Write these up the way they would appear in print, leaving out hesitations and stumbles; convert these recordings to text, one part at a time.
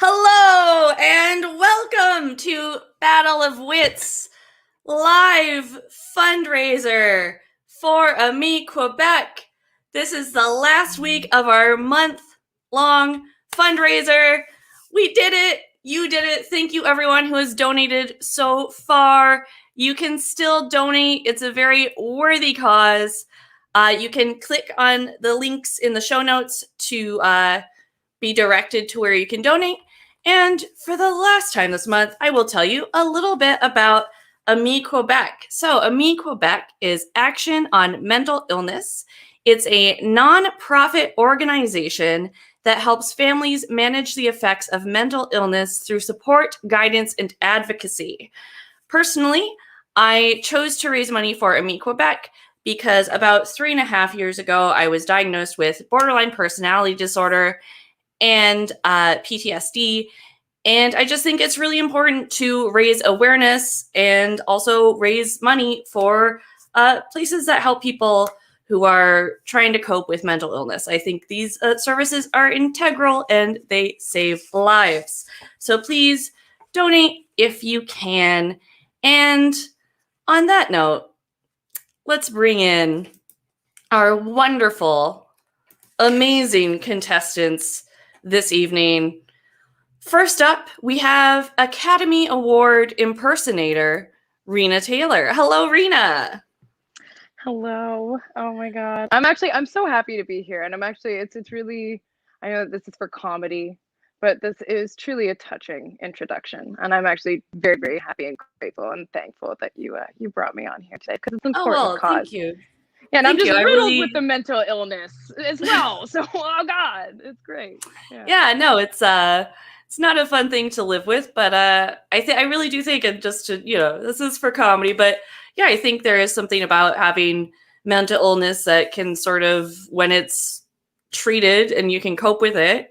Hello and welcome to Battle of Wits live fundraiser for AMI Quebec. This is the last week of our month-long fundraiser. We did it. You did it. Thank you everyone who has donated so far. You can still donate. It's a very worthy cause. You can click on the links in the show notes to be directed to where you can donate. And for the last time this month, I will tell you a little bit about AMI Quebec. So AMI Quebec is Action on Mental Illness. It's a non-profit organization that helps families manage the effects of mental illness through support, guidance, and advocacy. Personally, I chose to raise money for AMI Quebec because about 3.5 years ago, I was diagnosed with borderline personality disorder and PTSD. And I just think it's really important to raise awareness and also raise money for places that help people who are trying to cope with mental illness. I think these services are integral and they save lives. So please donate if you can. And on that note, let's bring in our wonderful, amazing contestants this evening. First up, we have Academy Award impersonator Rena Taylor. Hello, Rena. Hello. Oh my God. I'm so happy to be here. And it's really, I know this is for comedy, but this is truly a touching introduction. And I'm actually very, very happy and grateful and thankful that you brought me on here today because it's an important cause. Thank you. Yeah, and I'm just riddled with the mental illness as well. So, oh God, it's great. Yeah, no, it's not a fun thing to live with, but I really do think, and just to, this is for comedy, but yeah, I think there is something about having mental illness that can sort of, when it's treated and you can cope with it,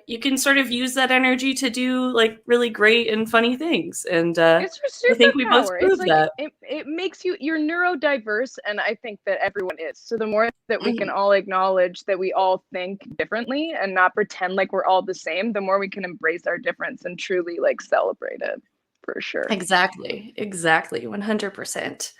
you can sort of use that energy to do like really great and funny things. And it's your I think we both proved that. It makes you're neurodiverse, and I think that everyone is. So the more that we can all acknowledge that we all think differently and not pretend like we're all the same, the more we can embrace our difference and truly like celebrate it. For sure. Exactly. 100%.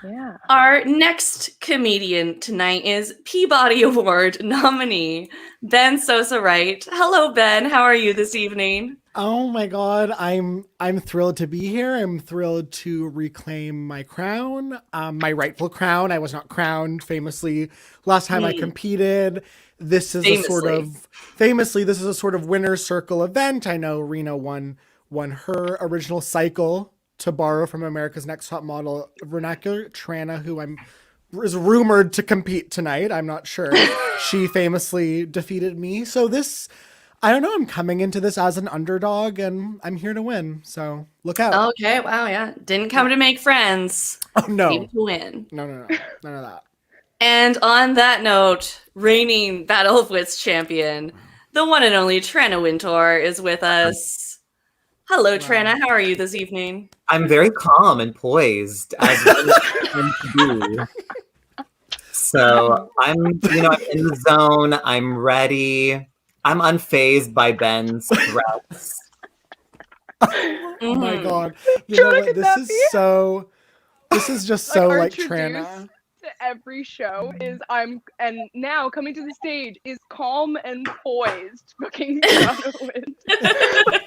Yeah. Our next comedian tonight is Peabody Award nominee, Ben Sosa Wright. Hello, Ben. How are you this evening? Oh my God. I'm thrilled to be here. I'm thrilled to reclaim my crown, my rightful crown. I was not crowned famously last time I competed. This is a sort of winner's circle event. I know Rena won her original cycle, to borrow from America's Next Top Model vernacular. Tranna, who is rumored to compete tonight, I'm not sure. She famously defeated me. So I don't know, I'm coming into this as an underdog and I'm here to win. So look out. Okay, wow, yeah. Didn't come to make friends. Oh, no. Came to win. No. None of that. And on that note, reigning Battle of Wits champion, the one and only Tranna Wintour is with us. Hello, Tranna. How are you this evening? I'm very calm and poised, as one to be. So I'm in the zone. I'm ready. I'm unfazed by Ben's threats. Oh my God! You know what? This is just so like Tranna. Every show is and now coming to the stage is calm and poised, fucking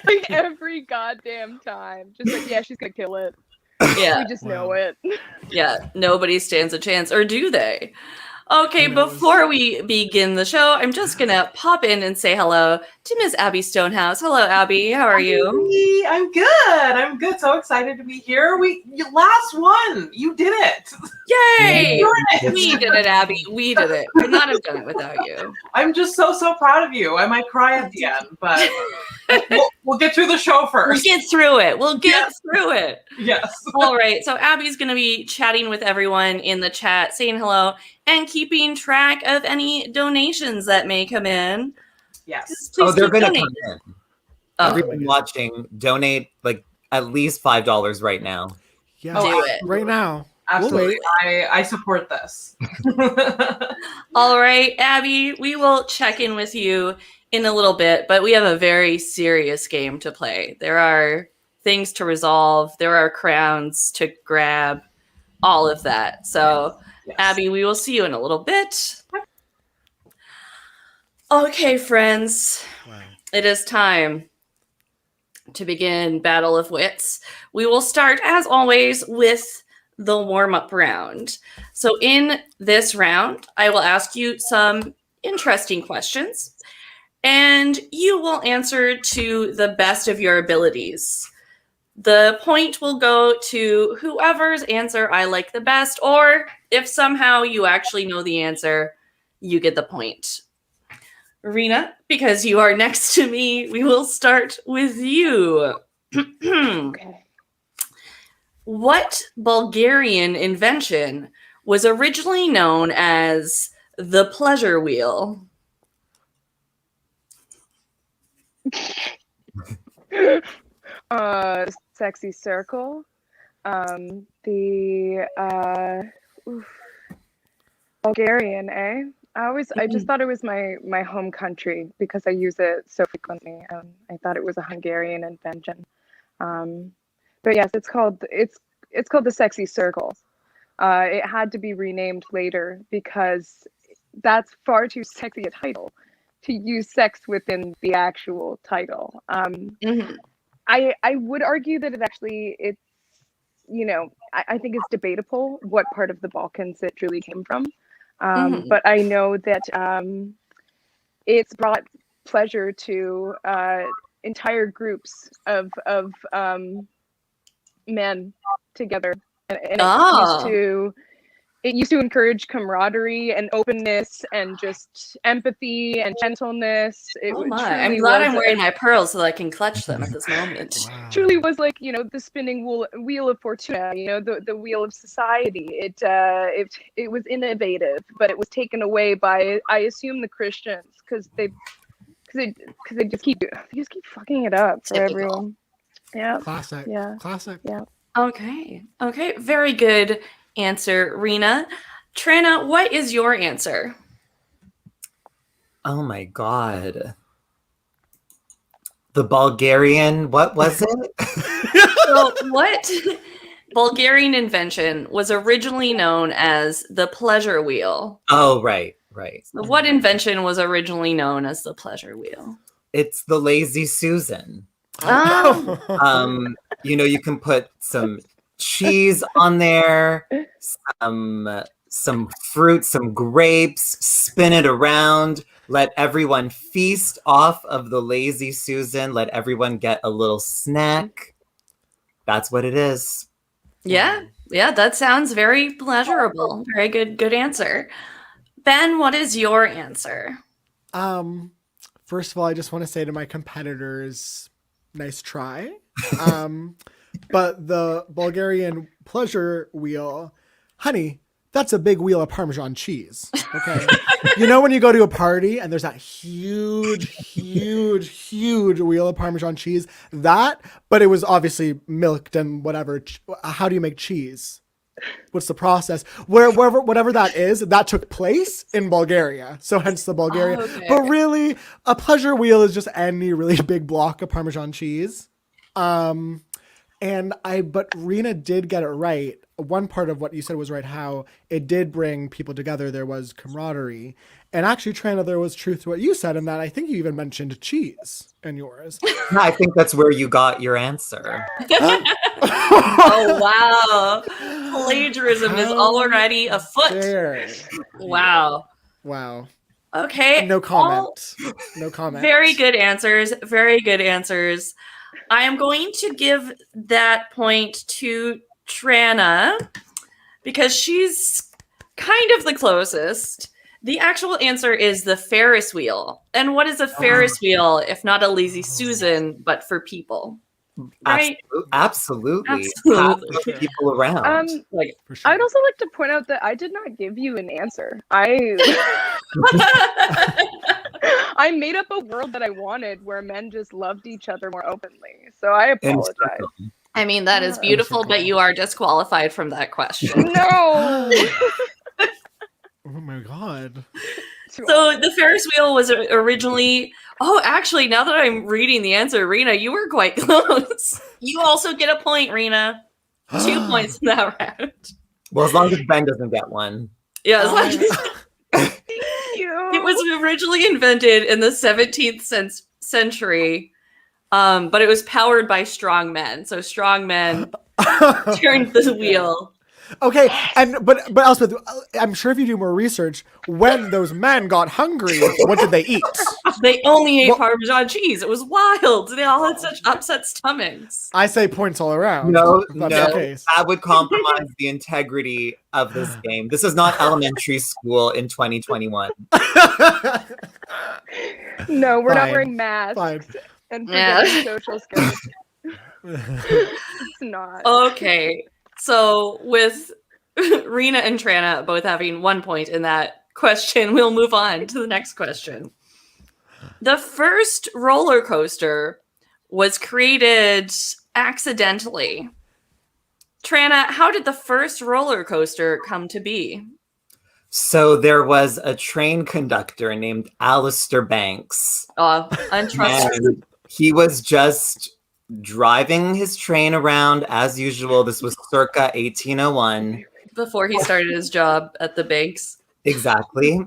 like every goddamn time, just like, yeah, she's gonna kill it. Yeah, we just know it. Yeah, nobody stands a chance, or do they? Okay, before we begin the show, I'm just gonna pop in and say hello to Miss Abby Stonehouse. Hello, Abby. How are you? I'm good. So excited to be here. You last one. You did it. Yay! We did it, Abby. We did it. Could not have done it without you. I'm just so proud of you. I might cry at the end, but we'll get through the show first. We'll get through it. Yes. All right. So Abby's going to be chatting with everyone in the chat, saying hello, and keeping track of any donations that may come in. Yes. They're going to come in. Everyone watching, donate like at least $5 right now. Yeah, do it right now. Absolutely. wait. I support this. All right, Abby, we will check in with you in a little bit, but we have a very serious game to play. There are things to resolve, there are crowns to grab, all of that. So, Yes. Abby, we will see you in a little bit. Okay, friends, Wow. it is time to begin Battle of Wits. We will start, as always, with the warm-up round. So in this round, I will ask you some interesting questions, and you will answer to the best of your abilities. The point will go to whoever's answer I like the best, or if somehow you actually know the answer, you get the point. Rena, because you are next to me, we will start with you. Okay. What Bulgarian invention was originally known as the pleasure wheel? Sexy circle. The Bulgarian, eh? I just thought it was my home country because I use it so frequently. I thought it was a Hungarian invention. But yes, it's called the sexy circle. It had to be renamed later because that's far too sexy a title to use sex within the actual title. Mm-hmm. I would argue that it's I think it's debatable what part of the Balkans it truly came from. But I know that it's brought pleasure to entire groups of men together, and it used to encourage camaraderie and openness and just empathy and gentleness. Oh my! I'm glad I'm wearing my pearls so that I can clutch them at this moment. Wow. Truly was like, the spinning wheel of fortuna, the wheel of society. It was innovative, but it was taken away by, I assume, the Christians because they just keep fucking it up for Typical. everyone. Yeah. Classic. Yeah. Classic. Yeah. Okay. Very good answer, Rena. Tranna, what is your answer? Oh my God. The Bulgarian, what was it? So, what Bulgarian invention was originally known as the pleasure wheel? Oh, right. So what invention was originally known as the pleasure wheel? It's the Lazy Susan. Oh. You can put some cheese on there, some fruit, some grapes, spin it around, let everyone feast off of the Lazy Susan, let everyone get a little snack. That's what it is. Yeah, that sounds very pleasurable. Very good answer. Ben, what is your answer? First of all, I just want to say to my competitors, nice try. But the Bulgarian pleasure wheel, honey, that's a big wheel of Parmesan cheese. Okay. When you go to a party and there's that huge wheel of Parmesan cheese, but it was obviously milked and whatever. How do you make cheese? What's the process? Whatever that is, that took place in Bulgaria. So hence the Bulgarian. Okay. But really, a pleasure wheel is just any really big block of Parmesan cheese. But Rena did get it right. One part of what you said was right, how it did bring people together. There was camaraderie. And actually, Tranna, there was truth to what you said in that I think you even mentioned cheese in yours. No, I think that's where you got your answer. Oh, wow. Plagiarism is already afoot. There. Wow. Wow. Okay. No comment. No comment. Very good answers. I am going to give that point to Tranna because she's kind of the closest. The actual answer is the Ferris wheel. And what is a Ferris wheel if not a Lazy Susan, but for people? Right? Absolutely. Absolutely. Half the people around. For sure. I'd also like to point out that I did not give you an answer. I made up a world that I wanted where men just loved each other more openly. So I apologize. I mean, that is beautiful, but you are disqualified from that question. No. Oh my god. So the Ferris wheel was originally. Oh, actually, now that I'm reading the answer, Rena, you were quite close. You also get a point, Rena. 2 points in that round. Well, as long as Ben doesn't get one. Yeah, as long as Thank it you. was originally invented in the 17th century, but it was powered by strong men. So strong men turned the wheel. Okay, but Elspeth, I'm sure if you do more research, when those men got hungry, what did they eat? They only ate Parmesan cheese. It was wild. They all had such upset stomachs. I say points all around. No, if that's the case. that would compromise the integrity of this game. This is not elementary school in 2021. No, we're not Fine. wearing masks Fine. and Yeah. forgetting social skills. It's not. Okay, so with Rena and Tranna both having 1 point in that question, we'll move on to the next question. The first roller coaster was created accidentally. Tranna, how did the first roller coaster come to be? So there was a train conductor named Alistair Banks. Untrustworthy. And he was just driving his train around as usual. This was circa 1801. Before he started his job at the banks. Exactly.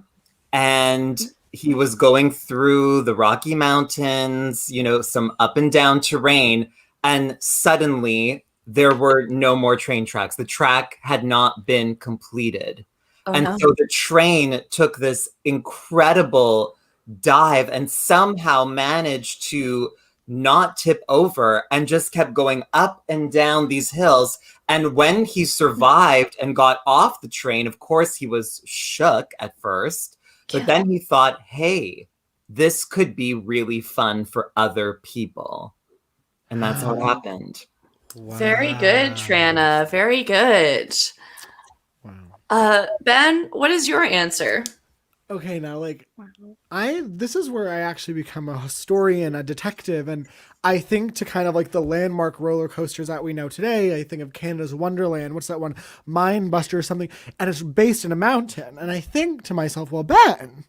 And he was going through the Rocky Mountains, some up and down terrain. And suddenly there were no more train tracks. The track had not been completed. So the train took this incredible dive and somehow managed to not tip over and just kept going up and down these hills. And when he survived and got off the train, of course, he was shook at first, but then he thought, hey, this could be really fun for other people. And that's how it happened. Wow. Very good, Tranna. Very good. Wow. Ben, what is your answer? Okay, now this is where I actually become a historian, a detective, and I think to kind of like the landmark roller coasters that we know today, I think of Canada's Wonderland. What's that one? Mindbuster or something, and it's based in a mountain. And I think to myself, well, Ben,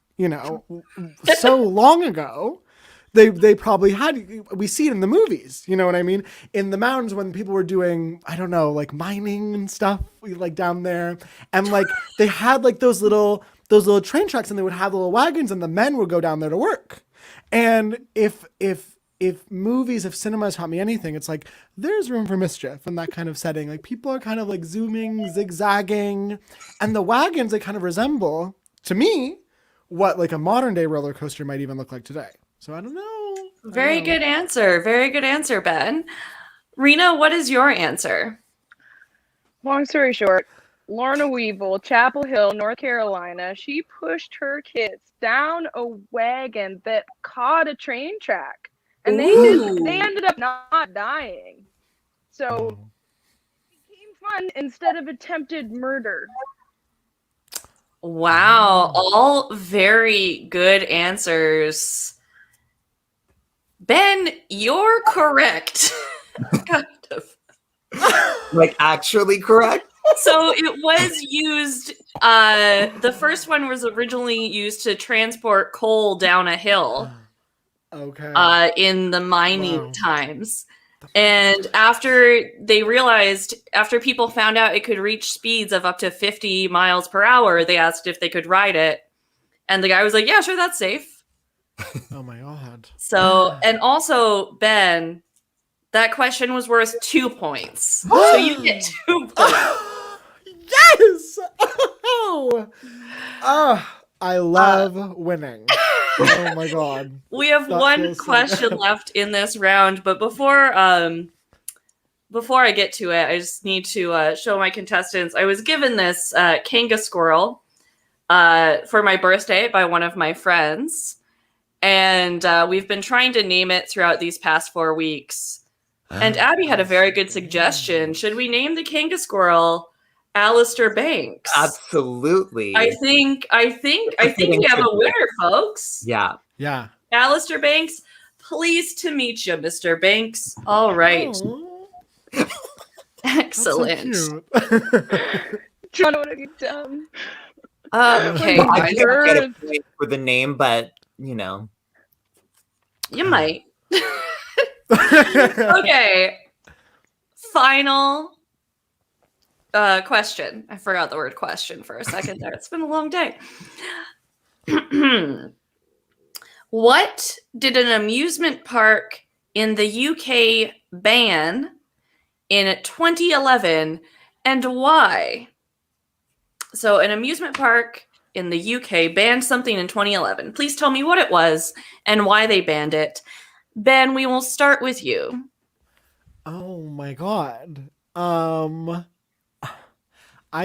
so long ago, they probably had, we see it in the movies, you know what I mean? In the mountains when people were doing, I don't know, like mining and stuff, like down there, and like they had like those little train tracks, and they would have little wagons, and the men would go down there to work. And if movies, if cinema has taught me anything, it's like there's room for mischief in that kind of setting. Like people are kind of like zooming, zigzagging, and the wagons, they kind of resemble, to me, what like a modern day roller coaster might even look like today. So I don't know. Very good answer. Very good answer, Ben. Rena, what is your answer? Long story short, Lorna Weevil, Chapel Hill, North Carolina, she pushed her kids down a wagon that caught a train track. And they ended up not dying. So it became fun instead of attempted murder. Wow, all very good answers. Ben, you're correct. Kind of. Like actually correct? So it was used, the first one was originally used to transport coal down a hill. Okay. In the mining times. And after people found out it could reach speeds of up to 50 miles per hour, they asked if they could ride it. And the guy was like, yeah, sure, that's safe. Oh my God. So, and also, Ben, that question was worth 2 points. So you get 2 points. Yes! I love winning. Oh my God. We have one question left in this round, but before I get to it, I just need to show my contestants. I was given this Kanga squirrel for my birthday by one of my friends, and we've been trying to name it throughout these past 4 weeks. And Abby had a very good suggestion. Should we name the Kanga squirrel Alistair Banks? Absolutely. I think we have a winner, folks. Yeah. Yeah. Alistair Banks, pleased to meet you, Mr. Banks. All right. Excellent. So cute. Tranna, what have you done? Okay, Well, I guys, can't get a Birds. point for the name, but you know. you might. Okay, final question. I forgot the word question for a second there. It's been a long day. What did an amusement park in the UK ban in 2011 and why? So, an amusement park in the UK banned something in 2011. Please tell me what it was and why they banned it. Ben, we will start with you. Oh my god. I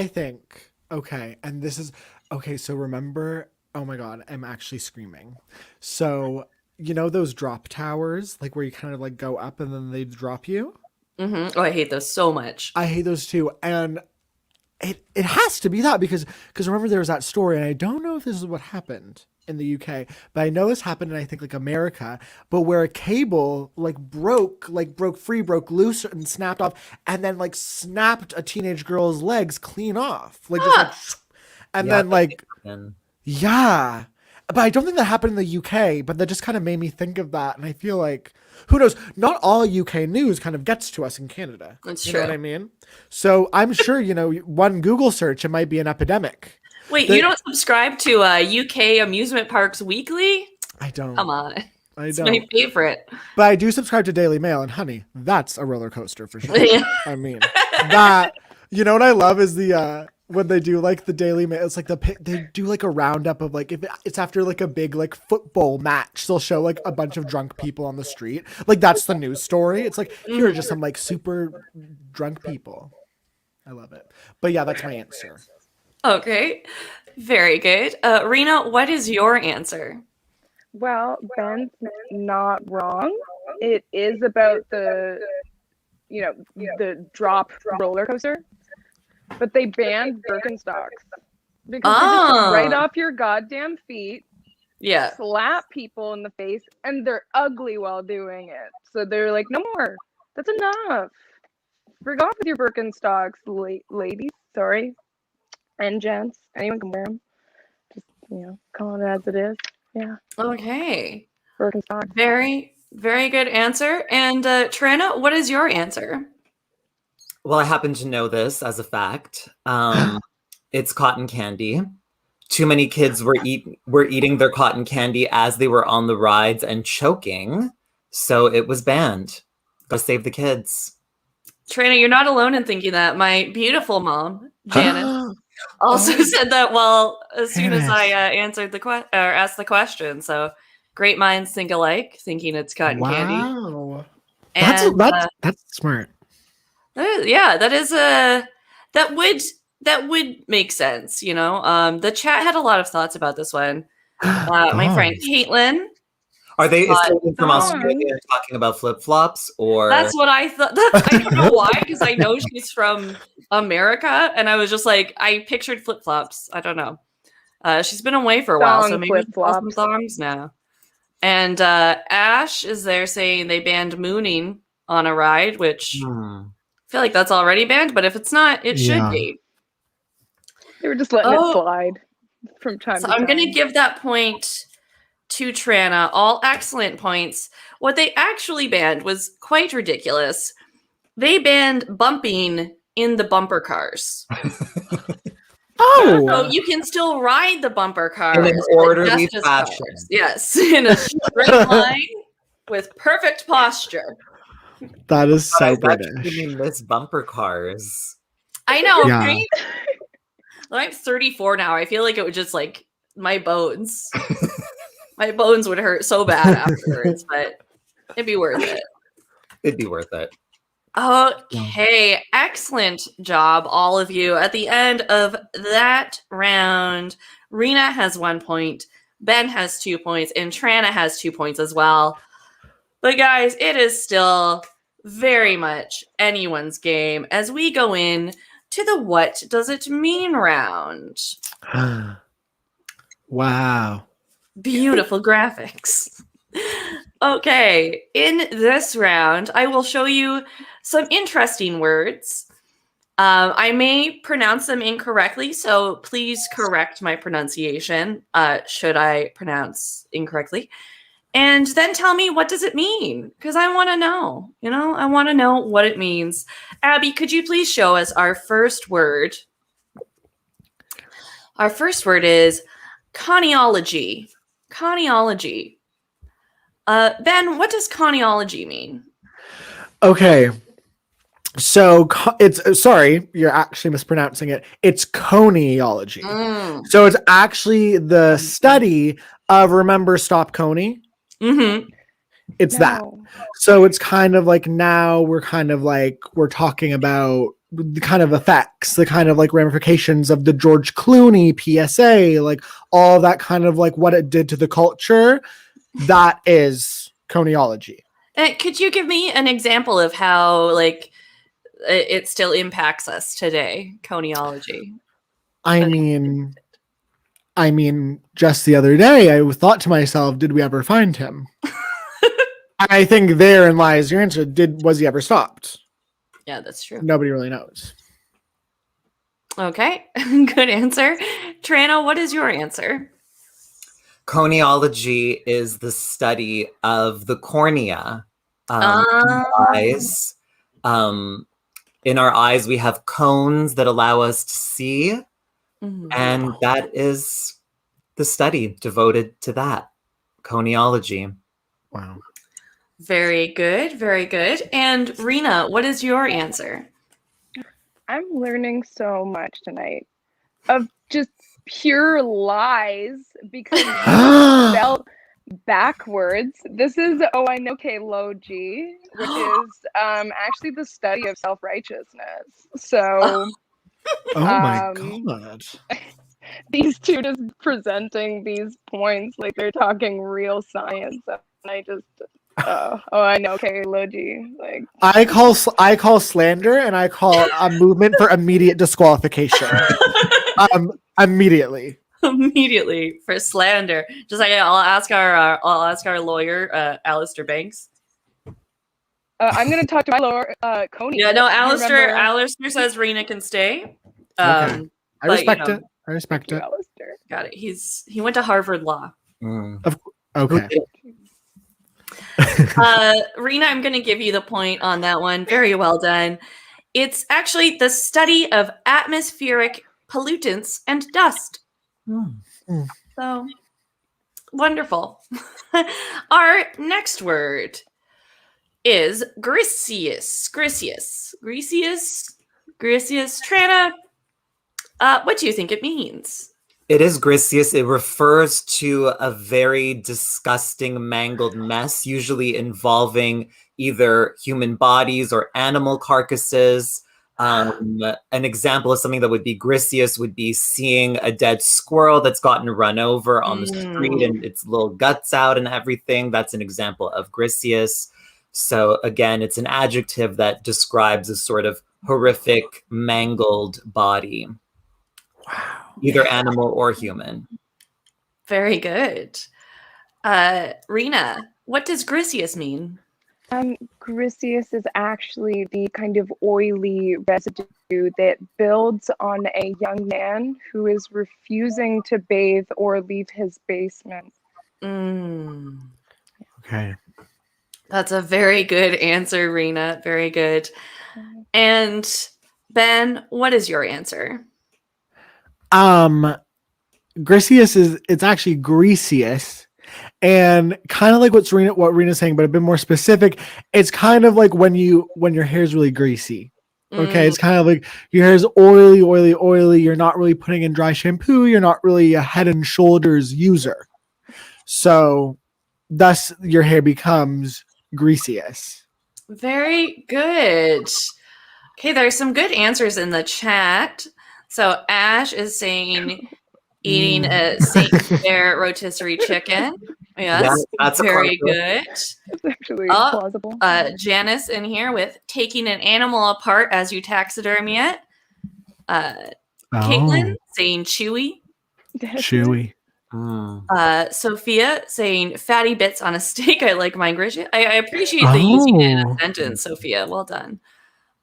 think okay, and this is okay, so remember, oh my god, I'm actually screaming. So, you know those drop towers, like where you kind of like go up and then they drop you? Oh, I hate those so much. I hate those too. And it has to be that because remember there was that story, and I don't know if this is what happened in the UK, but I know this happened in I think like America, but where a cable broke free, broke loose, and snapped off, and then like snapped a teenage girl's legs clean off, like just like, and Yeah, then like and yeah. But I don't think that happened in the UK, but that just kind of made me think of that. And I feel like, who knows, not all UK news kind of gets to us in Canada. That's You true. know what I mean? So I'm sure, one Google search, it might be an epidemic. Wait, you don't subscribe to UK Amusement Parks Weekly? I don't. Come on. I It's don't. my favorite. But I do subscribe to Daily Mail, and honey, that's a roller coaster for sure. Yeah. I mean, that, you know what I love is the, when they do like the Daily Mail, it's like they do like a roundup of like, if it's after like a big like football match, they'll show like a bunch of drunk people on the street. Like that's the news story. It's like, here are just some like super drunk people. I love it. But yeah, that's my answer. Okay. Very good. Rena, what is your answer? Well, Ben's not wrong. It is about the drop roller coaster, but they banned Birkenstocks because they just come right off your goddamn feet, Yeah. slap people in the face, and they're ugly while doing it. So they're like, no more. That's enough. Break off with your Birkenstocks, ladies. Sorry, and gents. Anyone can wear them. Just call it as it is. Yeah. Okay. Birkenstocks. Very, very good answer. And Tranna, what is your answer? well, I happen to know this as a fact. It's cotton candy. Too many kids were eating their cotton candy as they were on the rides and choking, so it was banned. Gotta save the kids. Tranna, you're not alone in thinking that. My beautiful mom, Janice, also said that. Well, as soon as I answered asked the question, so great minds think alike, thinking it's cotton candy. Wow. And That's smart. yeah, that would make sense. The chat had a lot of thoughts about this one. My friend Caitlin. Is Caitlin from Dawn. Australia talking about flip-flops, or That's what I thought. I don't know why, because I know she's from America, and I was just like, I pictured flip-flops. I don't know. She's been away for a while, so Thong maybe she's got some flip-flops. thongs now. And Ash is there saying they banned mooning on a ride, which I feel like that's already banned, but if it's not, it should be. They were just letting it slide from time to time. I'm going to give that point to Tranna. All excellent points. What they actually banned was quite ridiculous. They banned bumping in the bumper cars. So you can still ride the bumper cars in an orderly fashion. Yes, in a straight line with perfect posture. That is so British. British. Miss bumper cars. I know, Yeah. right? I'm 34 now. I feel like it would just like my bones. My bones would hurt so bad afterwards, but it'd be worth it. It'd be worth it. Okay, excellent job, all of you. At the end of that round, Rena has 1 point, Ben has 2 points, and Tranna has 2 points as well. But guys, it is still very much anyone's game as we go in to the What Does It Mean round. Wow. Beautiful graphics. Okay, in this round, I will show you some interesting words. I may pronounce them incorrectly, so please correct my pronunciation should I pronounce incorrectly. And then tell me, what does it mean? Because I want to know. I want to know what it means. Abby, could you please show us our first word? Our first word is coniology. Coniology. Ben, what does coniology mean? Okay. So it's sorry, you're actually mispronouncing it. It's coniology. So it's actually the study of remember Stop Coney. Mm-hmm. It's that. So it's kind of like now we're talking about the kind of effects, the kind of like ramifications of the George Clooney PSA, like all that kind of like what it did to the culture. That is coniology. Could you give me an example of how like it still impacts us today, coniology? I mean, just the other day, I thought to myself, did we ever find him? I think therein lies your answer. Was he ever stopped? Yeah, that's true. Nobody really knows. Okay, good answer. Tranna, what is your answer? Coniology is the study of the cornea in our eyes. In our eyes, we have cones that allow us to see, and that is the study devoted to that, coniology. Wow. Very good, very good. And Rena, what is your answer? I'm learning so much tonight of just pure lies because spelled backwards. This is oinokology, which is actually the study of self-righteousness. So oh my god. These two just presenting these points like they're talking real science, and I just oinokology. Like I call slander, and I call a movement for immediate disqualification. Immediately. Immediately for slander. Just like I'll ask our lawyer, Alistair Banks. I'm gonna talk to my lawyer, Coney. Yeah, no, Alistair says Rena can stay. Okay. I respect it. I respect it. Alistair. Got it. He went to Harvard Law. Okay. Rena, I'm going to give you the point on that one. Very well done. It's actually the study of atmospheric pollutants and dust. So wonderful. Our next word is griseous. Griseous. Tranna, what do you think it means? It is griseous. It refers to a very disgusting, mangled mess, usually involving either human bodies or animal carcasses. An example of something that would be griseous would be seeing a dead squirrel that's gotten run over on the street and its little guts out and everything. That's an example of griseous. So again, it's an adjective that describes a sort of horrific, mangled body. Wow. Either animal or human. Very good. Rena, what does griseous mean? Griseous is actually the kind of oily residue that builds on a young man who is refusing to bathe or leave his basement. Okay. That's a very good answer, Rena. Very good. And Ben, what is your answer? Griseous it's actually greasious, and kind of like what Rena's saying, but a bit more specific. It's kind of like when your hair is really greasy. Okay, it's kind of like your hair is oily. You're not really putting in dry shampoo. You're not really a Head and Shoulders user, so thus your hair becomes greasious. Very good. Okay, there's some good answers in the chat. So Ash is saying eating a Saint Bear rotisserie chicken. Yes, Yeah, that's very good. It's actually plausible. Janice in here with taking an animal apart as you taxidermy it. Caitlin saying chewy. Chewy. Sophia saying fatty bits on a steak. I like mine, Grisha. I appreciate the using it in a sentence, Sophia. Well done.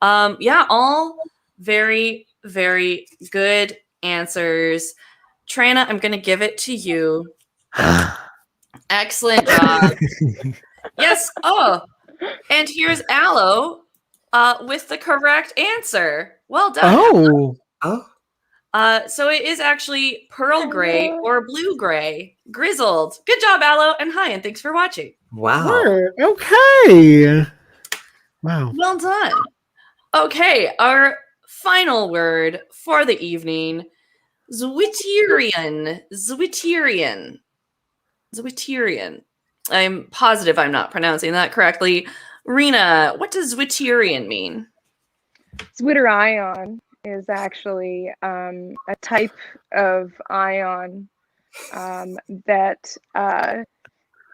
Yeah, all very, very good answers. Tranna, I'm going to give it to you. Excellent job. Yes. Oh, and here's Aloe with the correct answer. Well done. Oh. So it is actually pearl gray or blue gray, grizzled. Good job, Aloe, and hi, and thanks for watching. Wow. Word. Okay. Wow. Well done. Okay, our final word for the evening, Zwitterian. Zwitterian. Zwitterian. I'm positive I'm not pronouncing that correctly. Rena, what does Zwitterian mean? Zwitterion is actually a type of ion that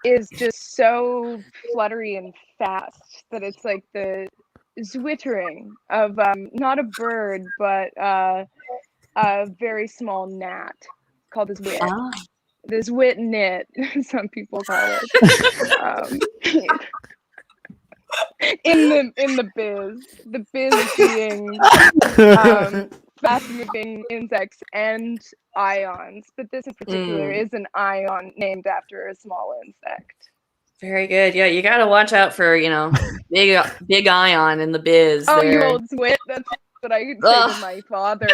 is just so fluttery and fast that it's like the zwittering of not a bird, but a very small gnat called a zwit. The zwit knit, some people call it. In the biz being fast moving insects and ions, but this in particular is an ion named after a small insect. Very good. Yeah, you got to watch out for, big ion in the biz. Oh, there. you old zwit. That's what I could say to my father.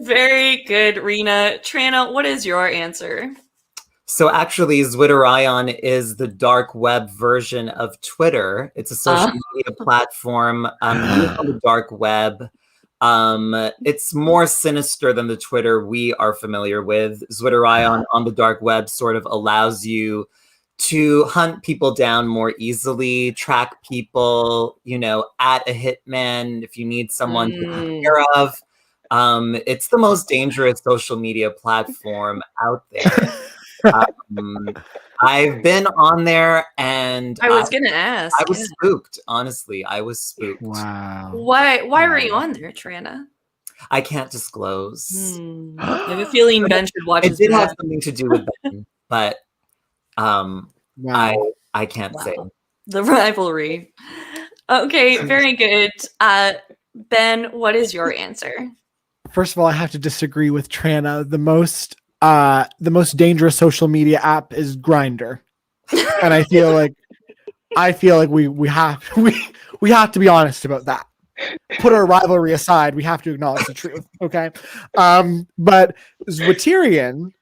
Very good, Rena. Tranna, what is your answer? So actually, Zwitterion is the dark web version of Twitter. It's a social media platform used on the dark web. It's more sinister than the Twitter we are familiar with. Zwitterion on the dark web sort of allows you to hunt people down more easily, track people, at a hitman if you need someone to take care of. It's the most dangerous social media platform out there. I've been on there and I was gonna ask. I was spooked, honestly. I was spooked. Wow. Why were you on there, Tranna? I can't disclose. I have a feeling Ben should watch It did have something to do with Ben, but Wow. I can't say. The rivalry. Okay, very good. Ben, what is your answer? First of all, I have to disagree with Tranna. The most dangerous social media app is Grindr, and I feel like we have to be honest about that. Put our rivalry aside, we have to acknowledge the truth. Okay, but Zwitterian,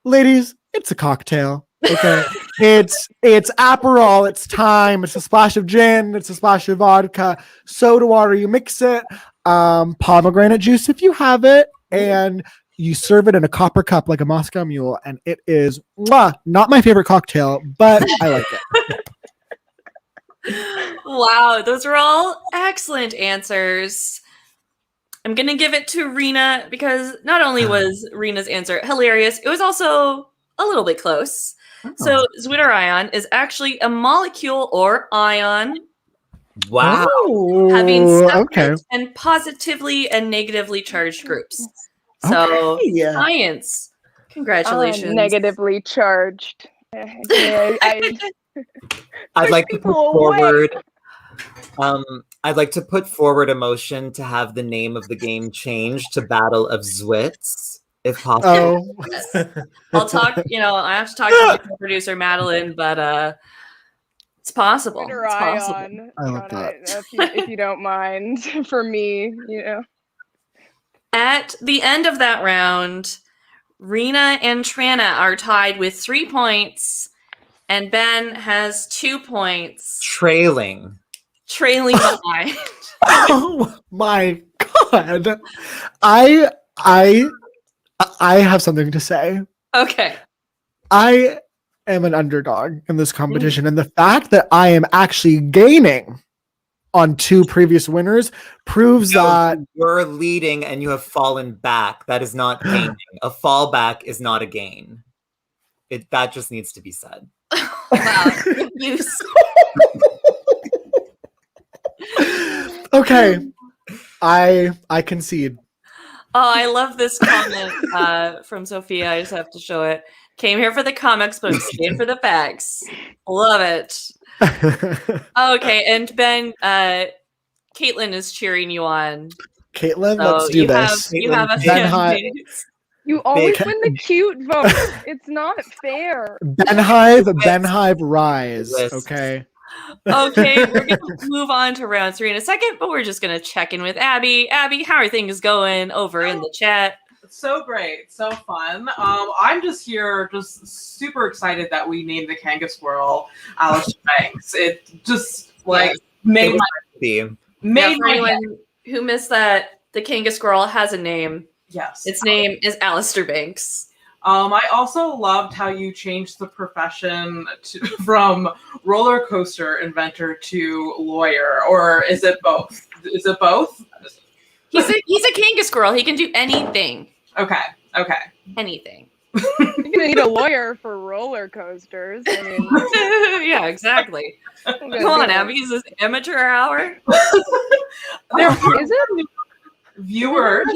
ladies, it's a cocktail. Okay, it's Aperol, it's thyme, it's a splash of gin, it's a splash of vodka, soda water. You mix it, pomegranate juice if you have it, and you serve it in a copper cup like a Moscow Mule, and it is not my favorite cocktail, but I like it. Wow, those were all excellent answers. I'm going to give it to Rena because not only was Rena's answer hilarious, it was also a little bit close. So Zwitterion is actually a molecule or ion. Wow. Having separate and positively and negatively charged groups. So science. Congratulations. Negatively charged. I'd like to put forward I'd like to put forward a motion to have the name of the game changed to Battle of Zwits, if possible. Yes. I'll talk, I have to talk to my producer Madeline, but it's possible. It's possible. I love that. If you don't mind, for me, At the end of that round, Rena and Tranna are tied with 3 points, and Ben has 2 points. Trailing behind. Oh my god! I have something to say. Okay. I am an underdog in this competition, and the fact that I am actually gaining on 2 previous winners proves that you're leading and you have fallen back. That is not gaining. A fallback is not a gain. That just needs to be said. Wow. Okay. I concede. Oh, I love this comment from Sophia. I just have to show it. Came here for the comics, but I'm staying for the facts. Love it. Okay, and Ben, Caitlin is cheering you on. Caitlin, So let's do this. You have a Ben fan Hi- base. You always Big- win the cute vote. It's not fair. Ben Hive, rise. List. Okay. Okay, we're gonna move on to round 3 in a second, but we're just gonna check in with Abby. Abby, how are things going over in the chat? So great, so fun. I'm just here, just super excited that we named the Kanga Squirrel Alistair Banks. It just made Be. my For anyone who missed that, the Kanga Squirrel has a name. yes. Its name is Alistair Banks. I also loved how you changed the profession from roller coaster inventor to lawyer, or is it both? Is it both? He's a Kanga Squirrel. He can do anything. Okay. Anything. You're gonna need a lawyer for roller coasters. I mean, Yeah, exactly. Come on, Abby. Is this amateur hour? There Is it? viewers.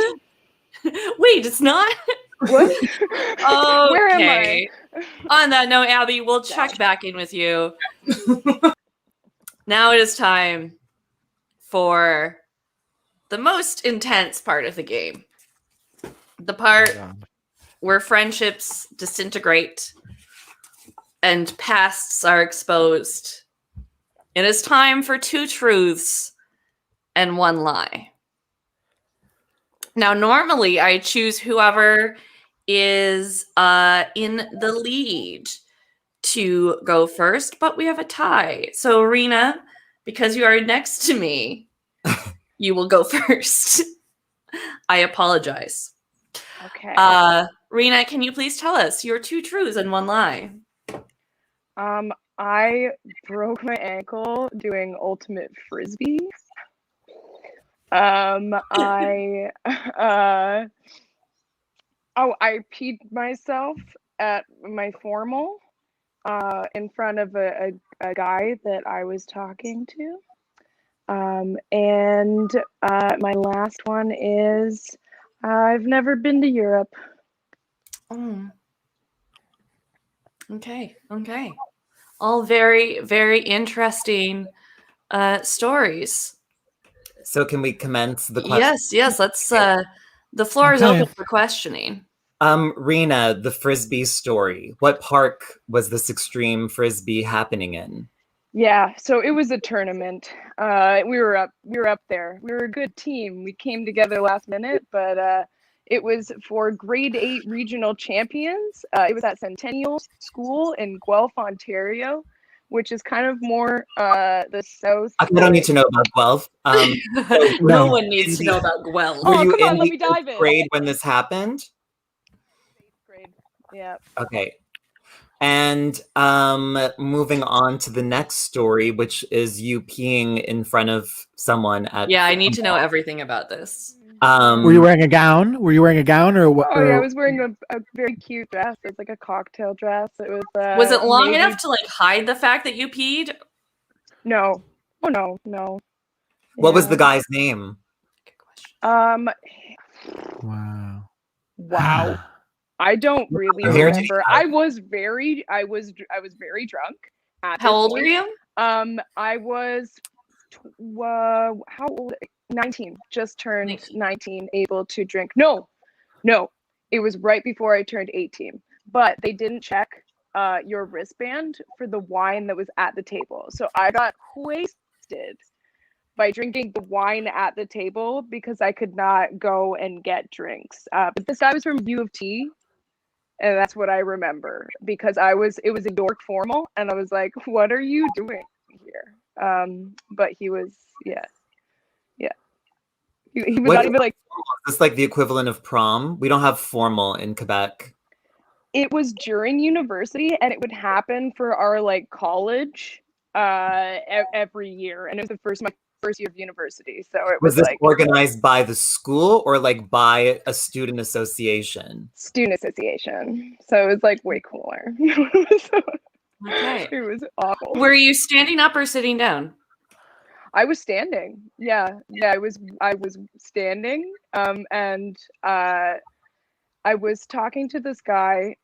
Wait, it's not? What? Okay. Where am I? On that note, Abby, we'll check back in with you. Now it is time for the most intense part of the game. The part where friendships disintegrate and pasts are exposed. It is time for 2 truths and 1 lie. Now, normally I choose whoever is in the lead to go first, but we have a tie. So, Rena, because you are next to me, you will go first. I apologize. Okay. Rena, can you please tell us your 2 truths and 1 lie? I broke my ankle doing ultimate frisbee. I peed myself at my formal in front of a guy that I was talking to. And my last one is I've never been to Europe. Oh. Okay. All very, very interesting stories. So can we commence the question? Yes. Let's. The floor is Okay. open for questioning. Rena, the frisbee story. What park was this extreme frisbee happening in? Yeah, so it was a tournament. We were up there. We were a good team. We came together last minute, but it was for grade 8 regional champions. It was at Centennial School in Guelph, Ontario, which is kind of more the south. I don't need to know about Guelph. No No. one needs to know about Guelph. Were Oh, you come on, in let the me dive 8th in. grade when this happened? 8th grade. Yeah. Okay. And moving on to the next story, which is you peeing in front of someone at. Yeah, I need to know everything about this. Were you wearing a gown? Or what? Oh yeah, I was wearing a very cute dress. It was like a cocktail dress. It was. Was it long navy- enough to hide the fact that you peed? No. Oh no. What was the Yeah. guy's name? Good question. Wow. Wow. I don't really I'm here to remember. tell. I was very drunk. At How this old point. were you? I was how old? 19. Just turned 19, able to drink. No. It was right before I turned 18. But they didn't check your wristband for the wine that was at the table. So I got wasted by drinking the wine at the table because I could not go and get drinks. But this guy was from U of T. And that's what I remember because it was a York formal and I was like, what are you doing here? But he was, yeah. He was not even like, Is this like the equivalent of prom? We don't have formal in Quebec. it was during university and it would happen for our college every year. And it was my first year of university. So it Was was this organized by the school or by a student association? student association. So it was way cooler. Okay. It was awful. Were you standing up or sitting down? I was standing. Yeah, I was standing. And I was talking to this guy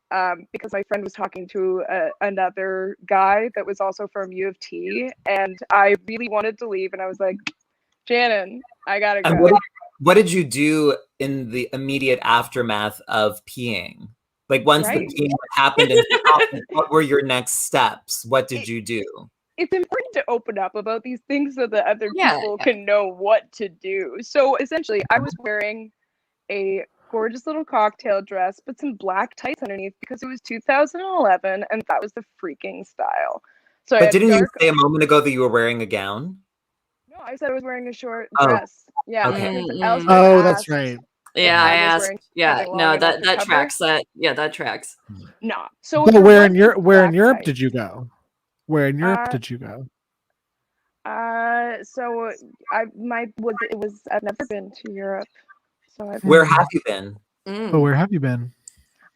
because my friend was talking to another guy that was also from U of T, and I really wanted to leave, and I was like, Shannon, I gotta And go. what did you do in the immediate aftermath of peeing? Like once the Right. peeing happened and stopped, what were your next steps? What did you do? It's important to open up about these things so that other Yeah, people can know what to do. So essentially, I was wearing a gorgeous little cocktail dress, but some black tights underneath because it was 2011 and that was the freaking style. So I But had didn't you dark. say a moment ago that you were wearing a gown? No, I said I was wearing a short Oh, dress. Yeah, okay. because Mm-mm. Elspeth Oh, that's asked right. if Yeah, I I was asked. wearing Yeah, something long no, enough to that cover. tracks. That tracks. No. So But there where was in the Europe? Where in black Europe tights. did you go? Where in Europe Uh, did you go? So I've never been to Europe. So Where have you been? Oh, where have you been?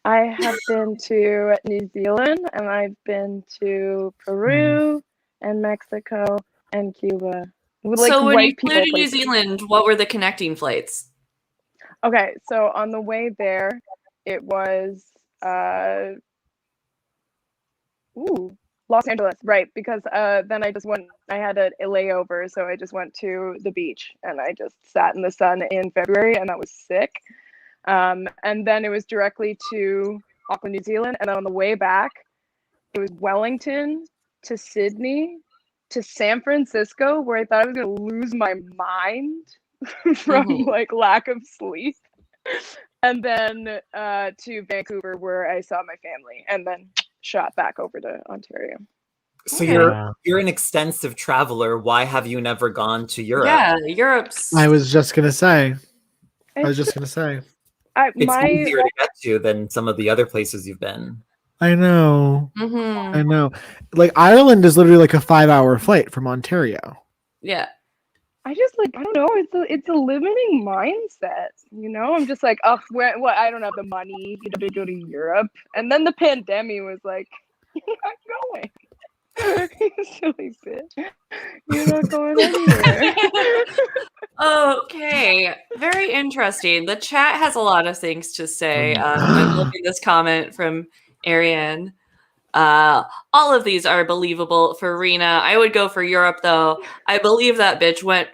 I have been to New Zealand and I've been to Peru and Mexico and Cuba. Like So when you white flew people to New places. Zealand, what were the connecting flights? Okay, so on the way there, it was Los Angeles, right? Because then I had a layover, so I just went to the beach and I just sat in the sun in February, and that was sick. And then it was directly to Auckland, New Zealand, and then on the way back, it was Wellington to Sydney to San Francisco, where I thought I was gonna lose my mind from like lack of sleep. And then to Vancouver, where I saw my family, and then shot back over to Ontario. So Okay. you're an extensive traveler. Why have you never gone to Europe? Yeah, Europe's. I was just gonna say. It's It's my easier to get to than some of the other places you've been. I know. Mhm. I know. Like Ireland is literally like a 5-hour flight from Ontario. Yeah. I just like I don't know. It's a limiting mindset, you know. I'm just like, oh, what? I don't have the money to go to Europe, and then the pandemic was like, you're not going. You silly bitch. You're not going anywhere. Okay, very interesting. The chat has a lot of things to say. I'm looking at this comment from Ariane. All of these are believable for Rena. I would go for Europe though. I believe that bitch went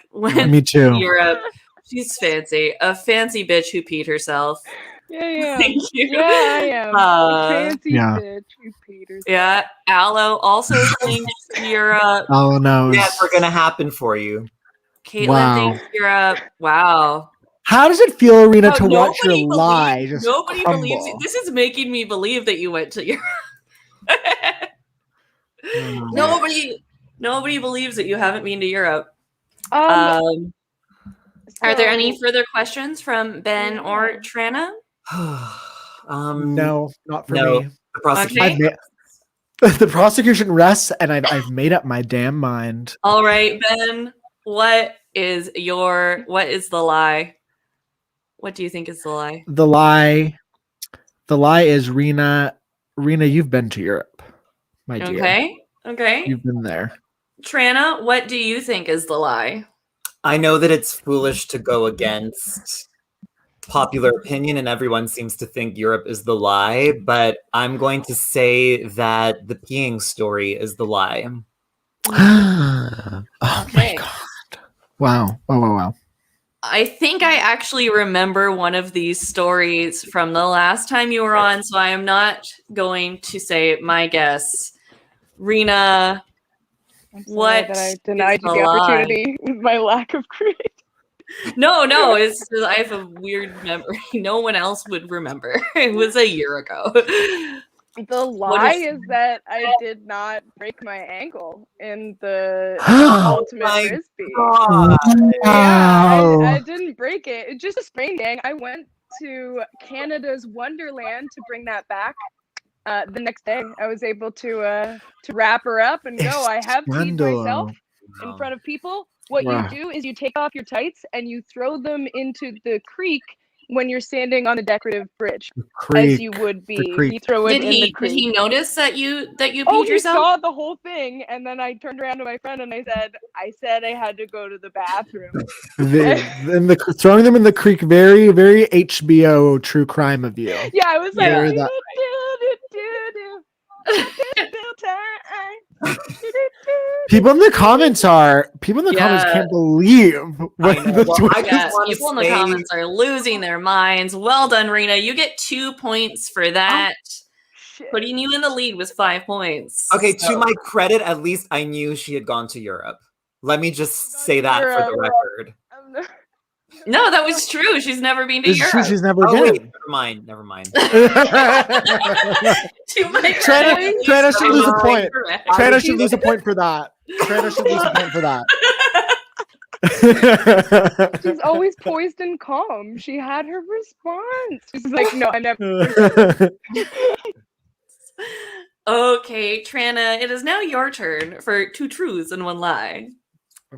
Me too. to Europe. She's fancy. A fancy bitch who peed herself. Yeah. Thank you. Yeah, I am. A fancy Yeah. bitch who peed herself. Yeah, Aloe also thinks Europe. Oh no. Yes, we're gonna happen for you. Caitlin Wow. thinks Europe. Wow. How does it feel, Arena, Oh, to watch your nobody lie believes- just Nobody crumble? believes it. This is making me believe that you went to Europe. Nobody believes that you haven't been to Europe. Are there any further questions from Ben or Tranna? No, not for no. me. The prosecution. Okay. The prosecution rests, and I've made up my damn mind. All right, Ben. What is the lie? What do you think is the lie? The lie is Rena. Rena, you've been to Europe, my dear. Okay. You've been there. Tranna, what do you think is the lie? I know that it's foolish to go against popular opinion, and everyone seems to think Europe is the lie, but I'm going to say that the peeing story is the lie. Oh Okay. my god! Wow! I think I actually remember one of these stories from the last time you were on, so I am not going to say my guess. Rena, I'm sorry what that I denied is you the the lie? opportunity with my lack of creativity. No, it's just, I have a weird memory. No one else would remember. It was a year ago. The lie is that I did not break my ankle in the ultimate my frisbee. God. Yeah, I didn't break it. It's just a sprain, gang. I went to Canada's Wonderland to bring that back. The next day, I was able to wrap her up and go. I have peed myself in front of people. What you do is you take off your tights and you throw them into the creek when you're standing on the decorative bridge, Creek. as you would be. creek. You throw it Did in the he creek. did he notice that you peed Oh, he yourself? saw the whole thing, and then I turned around to my friend and I said I had to go to the bathroom. Throwing them in the creek, very, very HBO true crime of you. Yeah, I was Yeah. like, That- People in the comments can't believe what I know. the Well, twist I is. Yes, wanna people in the say- comments are losing their minds. Well done, Rena. You get 2 points for that. Shit. Putting you in the lead with 5 points. Okay, So- to my credit, at least I knew she had gone to Europe. Let me just say that for the record. No, that was true. She's never been to It's true, Europe. she's never Oh wait, been. never mind. To my Trina credit, should lose a you're point. correct. Trina should lose a point for that. Trina should lose a point for that. She's always poised and calm. She had her response. She's like, no, I never. Okay, Tranna, it is now your turn for 2 truths and 1 lie.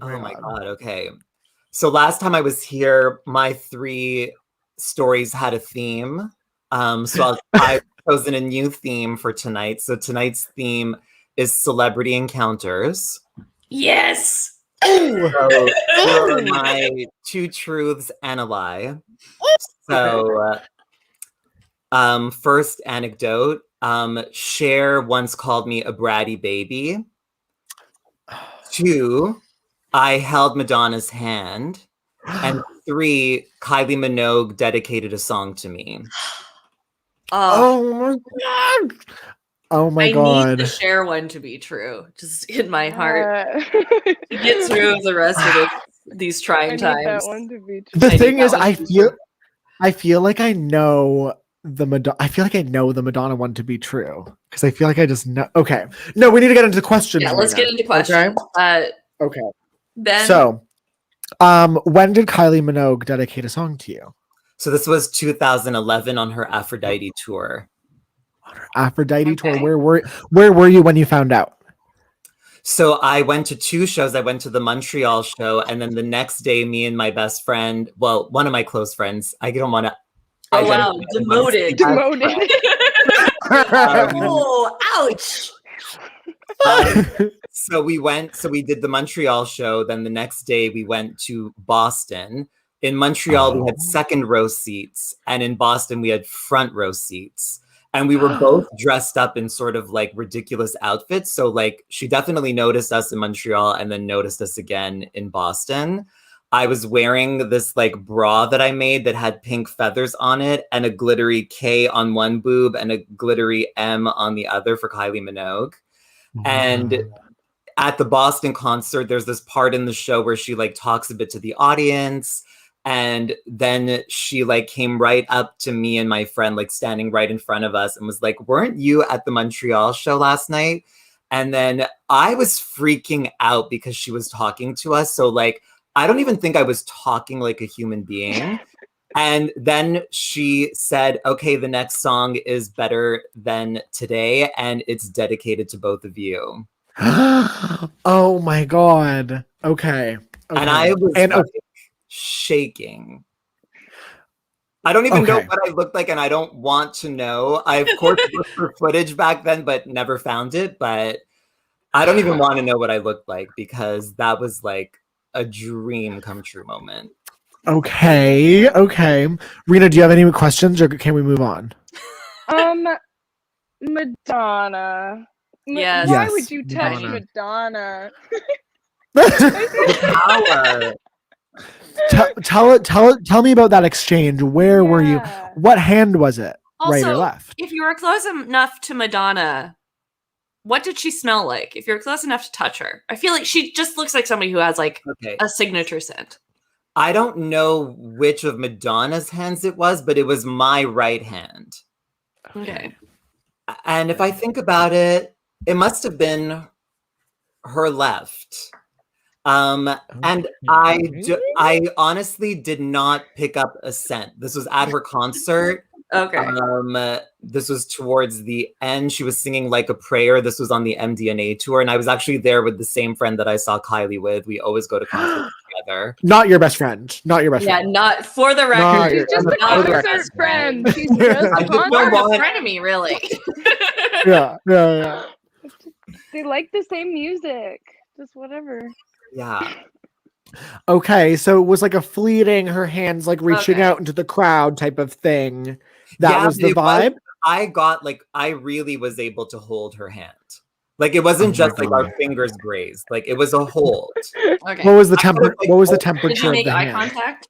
Oh my god, okay. So last time I was here, my 3 stories had a theme. So I've chosen a new theme for tonight. So tonight's theme is celebrity encounters. Yes. Ooh. So here are my 2 truths and a lie. So first anecdote. Cher once called me a bratty baby. 2, I held Madonna's hand. And 3, Kylie Minogue dedicated a song to me. Oh my god. Oh my I god. need the share one to be true, just in my heart. Uh, To get through the rest of these I trying need times. that one to be true. The I thing need is, that one I to be feel like I know the Madonna. I feel like I know the Madonna one to be true because I feel like I just know. Okay, no, we need to get into questions. Yeah, let's Rena. get into questions. Okay. Ben, So, when did Kylie Minogue dedicate a song to you? So this was 2011 on her Aphrodite tour. On her Aphrodite tour. Okay. Where were you when you found out? So I went to 2 shows. I went to the Montreal show, and then the next day, me and my best friend, well, one of my close friends, I don't want to. oh wow, demoted. Demoted. Oh, ouch. So we did the Montreal show. Then the next day we went to Boston. In Montreal, we had second row seats, and in Boston, we had front row seats. And we were both dressed up in sort of like ridiculous outfits. So like she definitely noticed us in Montreal and then noticed us again in Boston. I was wearing this like bra that I made that had pink feathers on it and a glittery K on one boob and a glittery M on the other for Kylie Minogue. And at the Boston concert, there's this part in the show where she like talks a bit to the audience. And then she like came right up to me and my friend, like standing right in front of us and was like, weren't you at the Montreal show last night? And then I was freaking out because she was talking to us. So like, I don't even think I was talking like a human being. And then she said, okay, the next song is Better Than Today. And it's dedicated to both of you. Oh my god. Okay. And I was shaking. I don't even know what I looked like, and I don't want to know. I, of course, looked for footage back then, but never found it. But I don't even want to know what I looked like because that was like a dream come true moment. Okay. Rena, do you have any questions or can we move on? Madonna. Yes. Why Yes, would you touch Madonna. Madonna? Power. Tell me about that exchange. Where were you? Yeah. What hand was it? Right or Also, left? if you were close enough to Madonna, what did she smell like? If you're close enough to touch her, I feel like she just looks like somebody who has like Okay. a signature scent. I don't know which of Madonna's hands it was, but it was my right hand. Okay. And if I think about it, it must have been her left. And I honestly did not pick up a scent. This was at her concert. Okay. This was towards the end. She was singing like a prayer. This was on the MDNA tour. And I was actually there with the same friend that I saw Kylie with. We always go to concerts together. Not your best friend. Not your best Yeah, friend. not for the record. Not She's just a not your concert best friend. She's I just just a don't More concert. of a want- frenemy, really. Yeah. They like the same music. Just whatever. Yeah. Okay, so it was like a fleeting, her hands like reaching Okay. out into the crowd type of thing. That Yeah, was the it was- vibe. I really was able to hold her hand. Like it wasn't Oh my just like our God. fingers grazed. Like it was a hold. Okay. What was the I could've, like, What was the Did temperature you of make the eye hand? contact?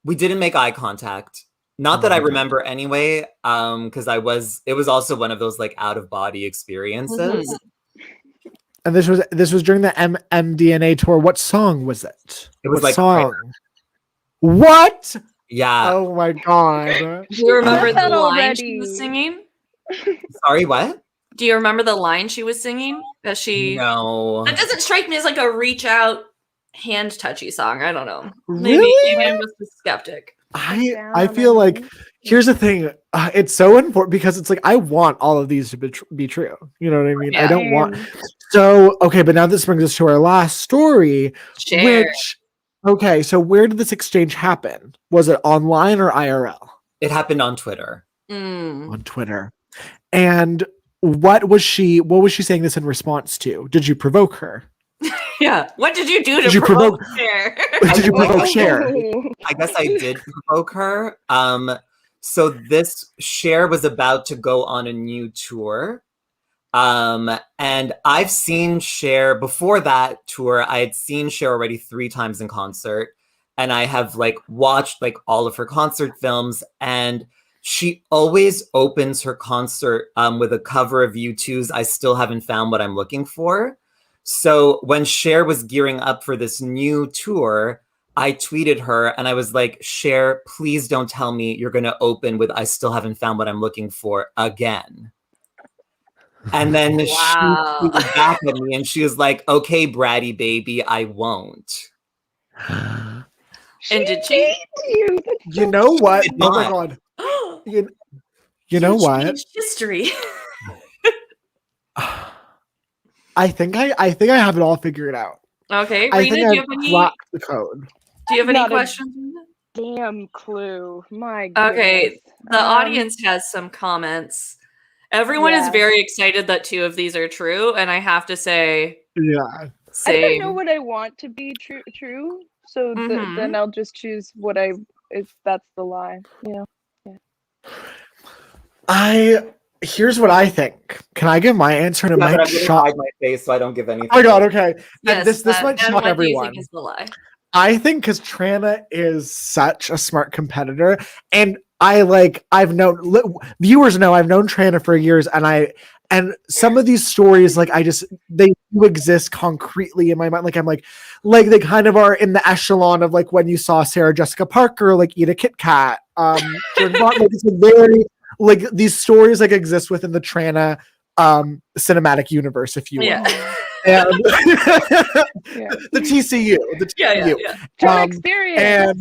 We didn't make eye contact. Not that I remember anyway, because it was also one of those like out of body experiences. And this was during the MDNA tour. What song was it? It was what like song? What? Yeah. Oh my God. Do you remember Said the that line she already. was singing? Sorry, what? Do you remember the line she was singing? That No. doesn't strike me as like a reach out, hand touchy song. I don't know. Really? Maybe I'm just a skeptic. I feel like here's the thing. It's so important because it's like I want all of these to be true. You know what I mean? I Yeah. don't want. So okay, but now this brings us to our last story. Share. Which okay, so where did this exchange happen? Was it online or IRL? It happened on Twitter. On Twitter. And what was she saying this in response to? Did you provoke her? Yeah. What did you do to Did you provoke provoke- Cher? Did you provoke Cher? I guess I did provoke her. So this Cher was about to go on a new tour. And I've seen Cher before that tour. I had seen Cher already 3 times in concert, and I have like watched like all of her concert films, and she always opens her concert with a cover of U2's I Still Haven't Found What I'm Looking For. So when Cher was gearing up for this new tour, I tweeted her and I was like, Cher, please don't tell me you're going to open with I Still Haven't Found What I'm Looking For again. And then Wow. she tweeted back at me and she was like, okay, bratty baby, I won't. And did she? You know what? did Oh my not. God. You know what? changed history. I think I have it all figured out. Okay, I Rena, think do you I've have any? cracked the code. Do you have any Not a questions? Damn clue. My goodness. Okay, the audience has some comments. Everyone is Yeah. very excited that 2 of these are true, and I have to say, Yeah. I don't same. know what I want to be true. So Mhm. then I'll just choose what if that's the lie. Yeah. Here's what I think. Can I give my answer? And it Yeah, but might I'm going to shock. hide my face so I don't give anything. Oh my God. Okay. Yes, And this might and shock what do you everyone. think is the lie? I think because Tranna is such a smart competitor, and I've known viewers know I've known Tranna for years, and some of these stories they do exist concretely in my mind. I'm like they kind of are in the echelon of like when you saw Sarah Jessica Parker like eat a Kit Kat. It's a very like these stories like exist within the Tranna cinematic universe, if you will. Yeah. And Yeah. the TCU. Yeah. Trying Um, experience. And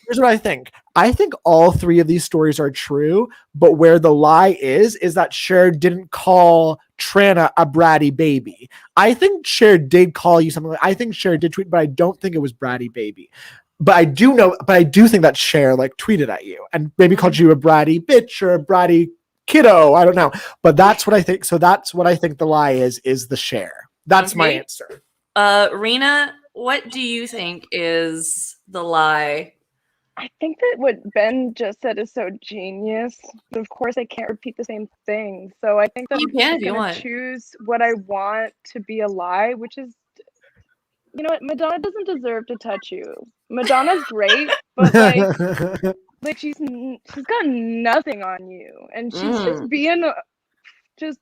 here's what I think. I think all 3 of these stories are true, but where the lie is that Cher didn't call Tranna a bratty baby. I think Cher did call you something. I think Cher did tweet, but I don't think it was bratty baby. But I do think that Cher like tweeted at you and maybe called you a bratty bitch or a bratty kiddo. I don't know. But that's what I think. So that's what I think the lie is the Cher. That's my Okay. answer. Rena, what do you think is the lie? I think that what Ben just said is so genius. But of course, I can't repeat the same thing. So I think that You I'm can just if you gonna want. choose what I want to be a lie, which is, you know what? Madonna doesn't deserve to touch you. Madonna's great, but like she's got nothing on you, and she's just being just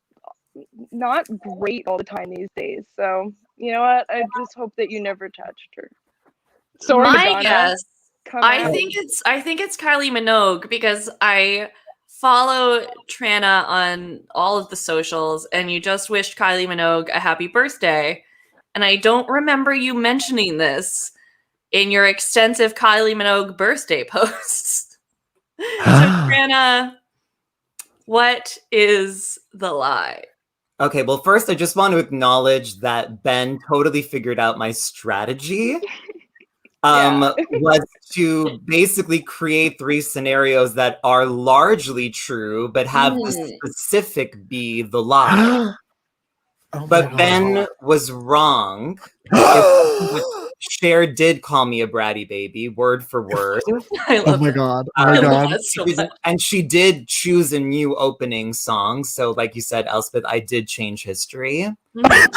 not great all the time these days. So you know what? I just hope that you never touched her. Sorry, My Madonna. guess. Come I at think me. it's Kylie Minogue because I follow Tranna on all of the socials, and you just wished Kylie Minogue a happy birthday, and I don't remember you mentioning this in your extensive Kylie Minogue birthday posts. So Tranna, what is the lie? Okay, well, first, I just want to acknowledge that Ben totally figured out my strategy. Was to basically create 3 scenarios that are largely true, but have the specific be the lie. Oh my But God. Ben was wrong. Cher did call me a bratty baby, word for word. I love Oh my that. God. Oh I my love God. that so much. And she did choose a new opening song. So, like you said, Elspeth, I did change history. Yes.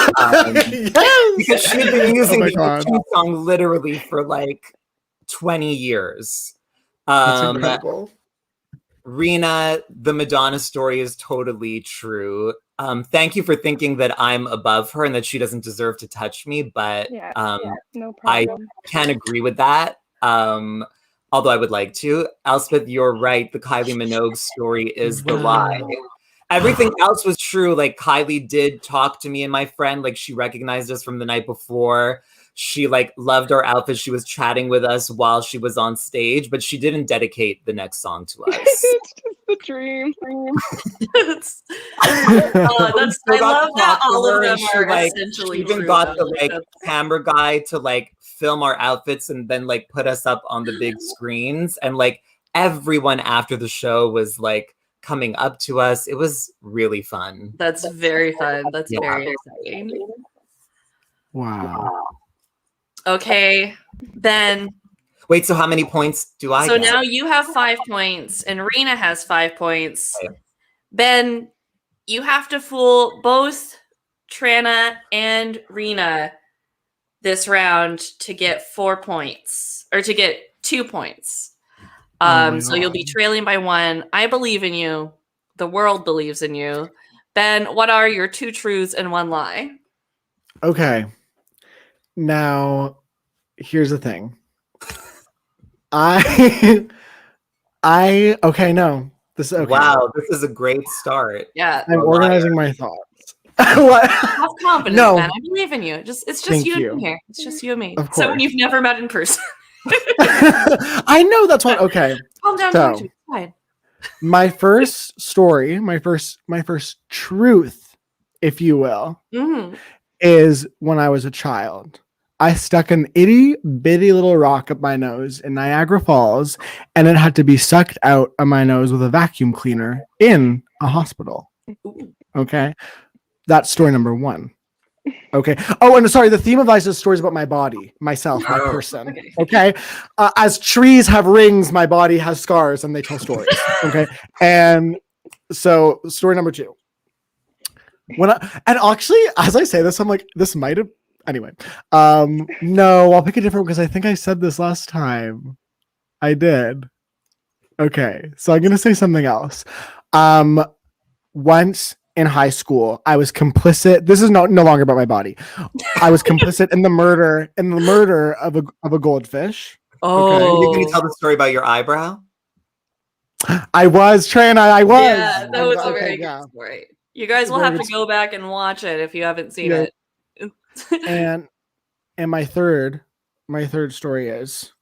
Because she had been using Oh my the God. U2 song literally for like 20 years. That's incredible. Rena, the Madonna story is totally true. Thank you for thinking that I'm above her and that she doesn't deserve to touch me, but No I problem. can't agree with that. Although I would like to. Elspeth, you're right. The Kylie Minogue story is the lie. Everything else was true. Like Kylie did talk to me and my friend. Like she recognized us from the night before. She like loved our outfits. She was chatting with us while she was on stage, but she didn't dedicate the next song to us. It's just the dream. I love that all of them are essentially she even true. got the like camera guy to like film our outfits and then like put us up on the big screens. And like everyone after the show was like coming up to us. It was really fun. That's very fun. That's very exciting. Wow. Okay, Ben. Wait, so how many points do I So get? now you have 5 points and Rena has 5 points. Okay. Ben, you have to fool both Tranna and Rena this round to get 4 points or to get 2 points. So you'll be trailing by 1. I believe in you. The world believes in you. Ben, what are your 2 truths and 1 lie? Okay. Now, here's the thing. Okay, no. This okay. Wow, this is a great start. Yeah. I'm organizing my thoughts. What? Have confidence, No. man. I believe in you. It's just Thank you and you. me here. It's just you and me. Of Someone course. you've never met in person. I know that's what. Okay. Calm down. So- It's fine. My first story, my first truth, if you will, Mhm. is when I was a child. I stuck an itty bitty little rock up my nose in Niagara Falls, and it had to be sucked out of my nose with a vacuum cleaner in a hospital. Ooh. Okay. That's story number 1. Okay. Oh, and sorry, the theme of Liza's story is about my body, myself, my person. Okay. As trees have rings, my body has scars, and they tell stories. Okay. And so, story number 2. And actually, as I say this, I'm like, this might have. Anyway, no, I'll pick a different because I think I said this last time. I did. Okay, so I'm gonna say something else. Once in high school, I was complicit. This is no longer about my body. I was complicit in the murder of a goldfish. Oh, Can you tell the story about your eyebrow? I was Tranna. I was. Yeah, that was a very yeah. good story. You guys will Very have to good go back and watch it if you haven't seen Yeah. it. And my third story is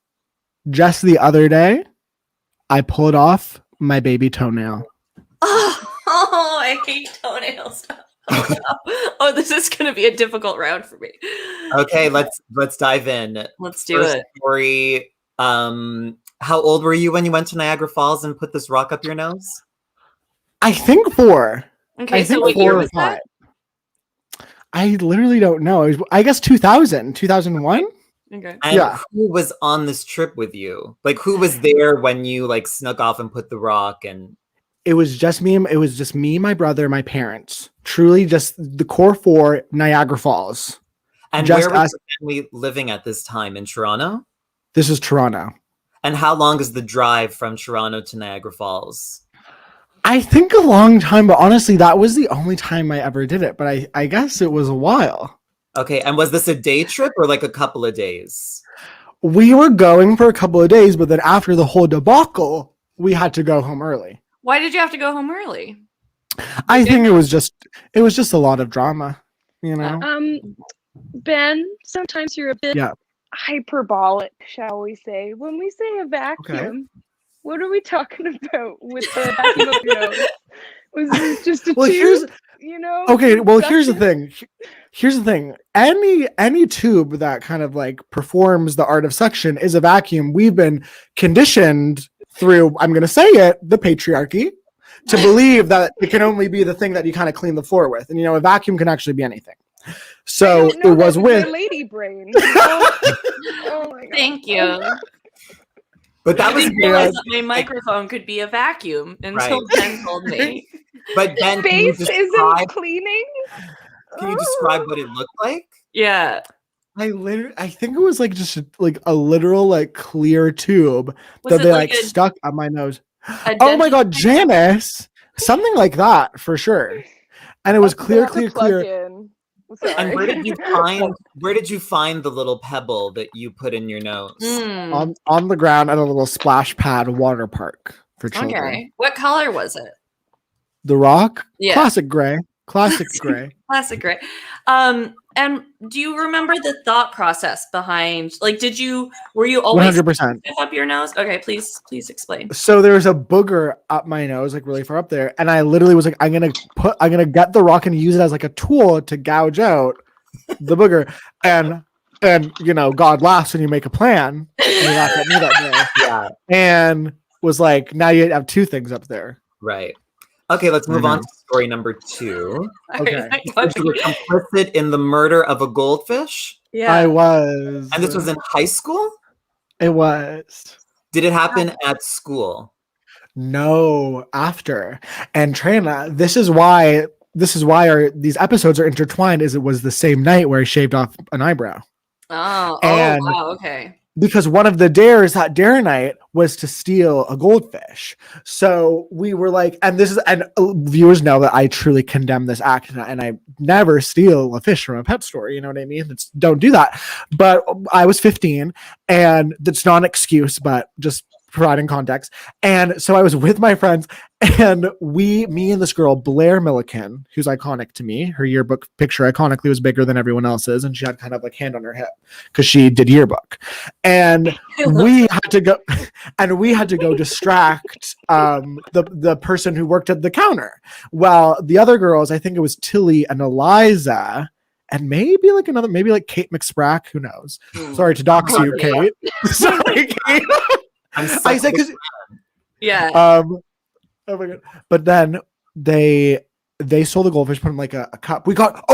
just the other day, I pulled off my baby toenail. Oh, I hate toenail stuff. Oh, this is going to be a difficult round for me. Okay, let's dive in. Let's do First it. story. How old were you when you went to Niagara Falls and put this rock up your nose? I think 4. Okay, I so think what 4 year or was that? 5. I literally don't know. I guess 2001. Okay. And Yeah. who was on this trip with you? Like, who was there when you like snuck off and put the rock? And It was just me. It was just me, my brother, my parents. Truly, just the core 4, Niagara Falls. where was the family living at this time? In Toronto? This is Toronto. And how long is the drive from Toronto to Niagara Falls? I think a long time, but honestly, that was the only time I ever did it. But I guess it was a while. Okay, and was this a day trip or like a couple of days? We were going for a couple of days, but then after the whole debacle, we had to go home early. Why did you have to go home early? I think it was just a lot of drama, you know. Ben, sometimes you're a bit Yeah. hyperbolic, shall we say? When we say a vacuum, what are we talking about with the vacuum of your nose? Was this just a Well, tube? you know. Okay, well, here's the thing. Here's the thing. Any tube that kind of like performs the art of suction is a vacuum. We've been conditioned through, I'm going to say it, the patriarchy, to believe that it can only be the thing that you kind of clean the floor with. And, you know, a vacuum can actually be anything. So it was with my lady brain. You know? Oh my God. Thank you. But that I was didn't realize that my microphone could be a vacuum until Right. Ben told me. But Ben, can you Face isn't describe, cleaning. can you describe what it looked like? Yeah. I think it was like just like a literal like clear tube Was that it they like like a- stuck on my nose. A Oh my dental- God, Janice. Something like that for sure. And it was I'm gonna clear. have to plug in. Sorry. And where did you find the little pebble that you put in your nose? On the ground at a little splash pad water park for children. Okay. What color was it? The Rock? Yeah. Classic gray. Classic gray. Classic gray. And do you remember the thought process behind, like, were you always 100%. stiff up your nose? Okay, please explain. So there was a booger up my nose, like really far up there. And I literally was like, I'm gonna get the rock and use it as like a tool to gouge out the booger. And you know, God laughs when you make a plan. And he laughed at me that day. Yeah, And was like, now you have two things up there. right. Okay, let's move on to story number 2. Okay. You were complicit in the murder of a goldfish, Yeah. I was. and this was in high school. It was. Did it happen at school? No, after. And Tranna, this is why these episodes are intertwined. Is it was the same night where I shaved off an eyebrow. And- Wow, okay. Because one of the dares that dare night was to steal a goldfish. So we were like, and viewers know that I truly condemn this act, and I never steal a fish from a pet store. You know what I mean? Don't do that. But I was 15, and that's not an excuse, but just providing context. And so I was with my friends, and me and this girl, Blair Milliken, who's iconic to me, her yearbook picture iconically was bigger than everyone else's, and she had kind of like hand on her hip because she did yearbook. And we had to go distract the person who worked at the counter. Well, the other girls, I think it was Tilly and Eliza, and maybe like Kate McSprack, who knows? Sorry to dox you, Kate. Sorry, Kate. I said because Yeah. oh my God. But then they sold the goldfish, put in like a cup. We got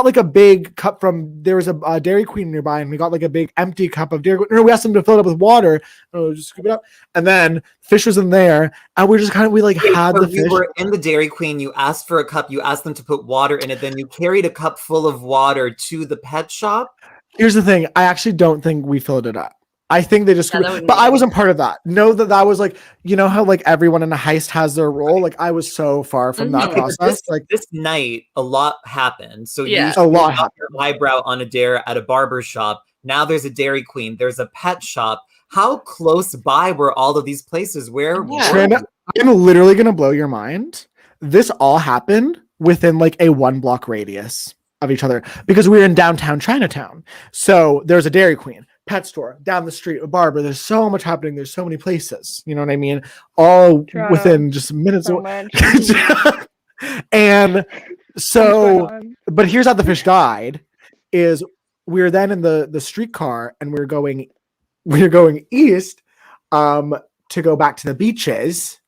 like a big cup there was a Dairy Queen nearby, and we got like a big empty cup of Dairy Queen. No, we asked them to fill it up with water. Just scoop it up. And then fish was in there, and we just had the fish. You were in the Dairy Queen, you asked for a cup, you asked them to put water in it, then you carried a cup full of water to the pet shop. Here's the thing. I actually don't think we filled it up. I think they just, but I wasn't part of that. Know that was like, you know how like everyone in a heist has their role. Like I was so far from that process. Like this night, a lot happened. So Yeah. A lot happened. Your eyebrow on a dare at a barber shop. Now there's a Dairy Queen. There's a pet shop. How close by were all of these places? Where? Yeah. Tranna, I'm literally gonna blow your mind. This all happened within like a 1 block radius of each other because we were in downtown Chinatown. So there's a Dairy Queen, pet store down the street, a barber. There's so much happening. There's so many places. You know what I mean? All within just minutes. So And so, but here's how the fish died: is we were then in the streetcar, and we were going east, to go back to the beaches,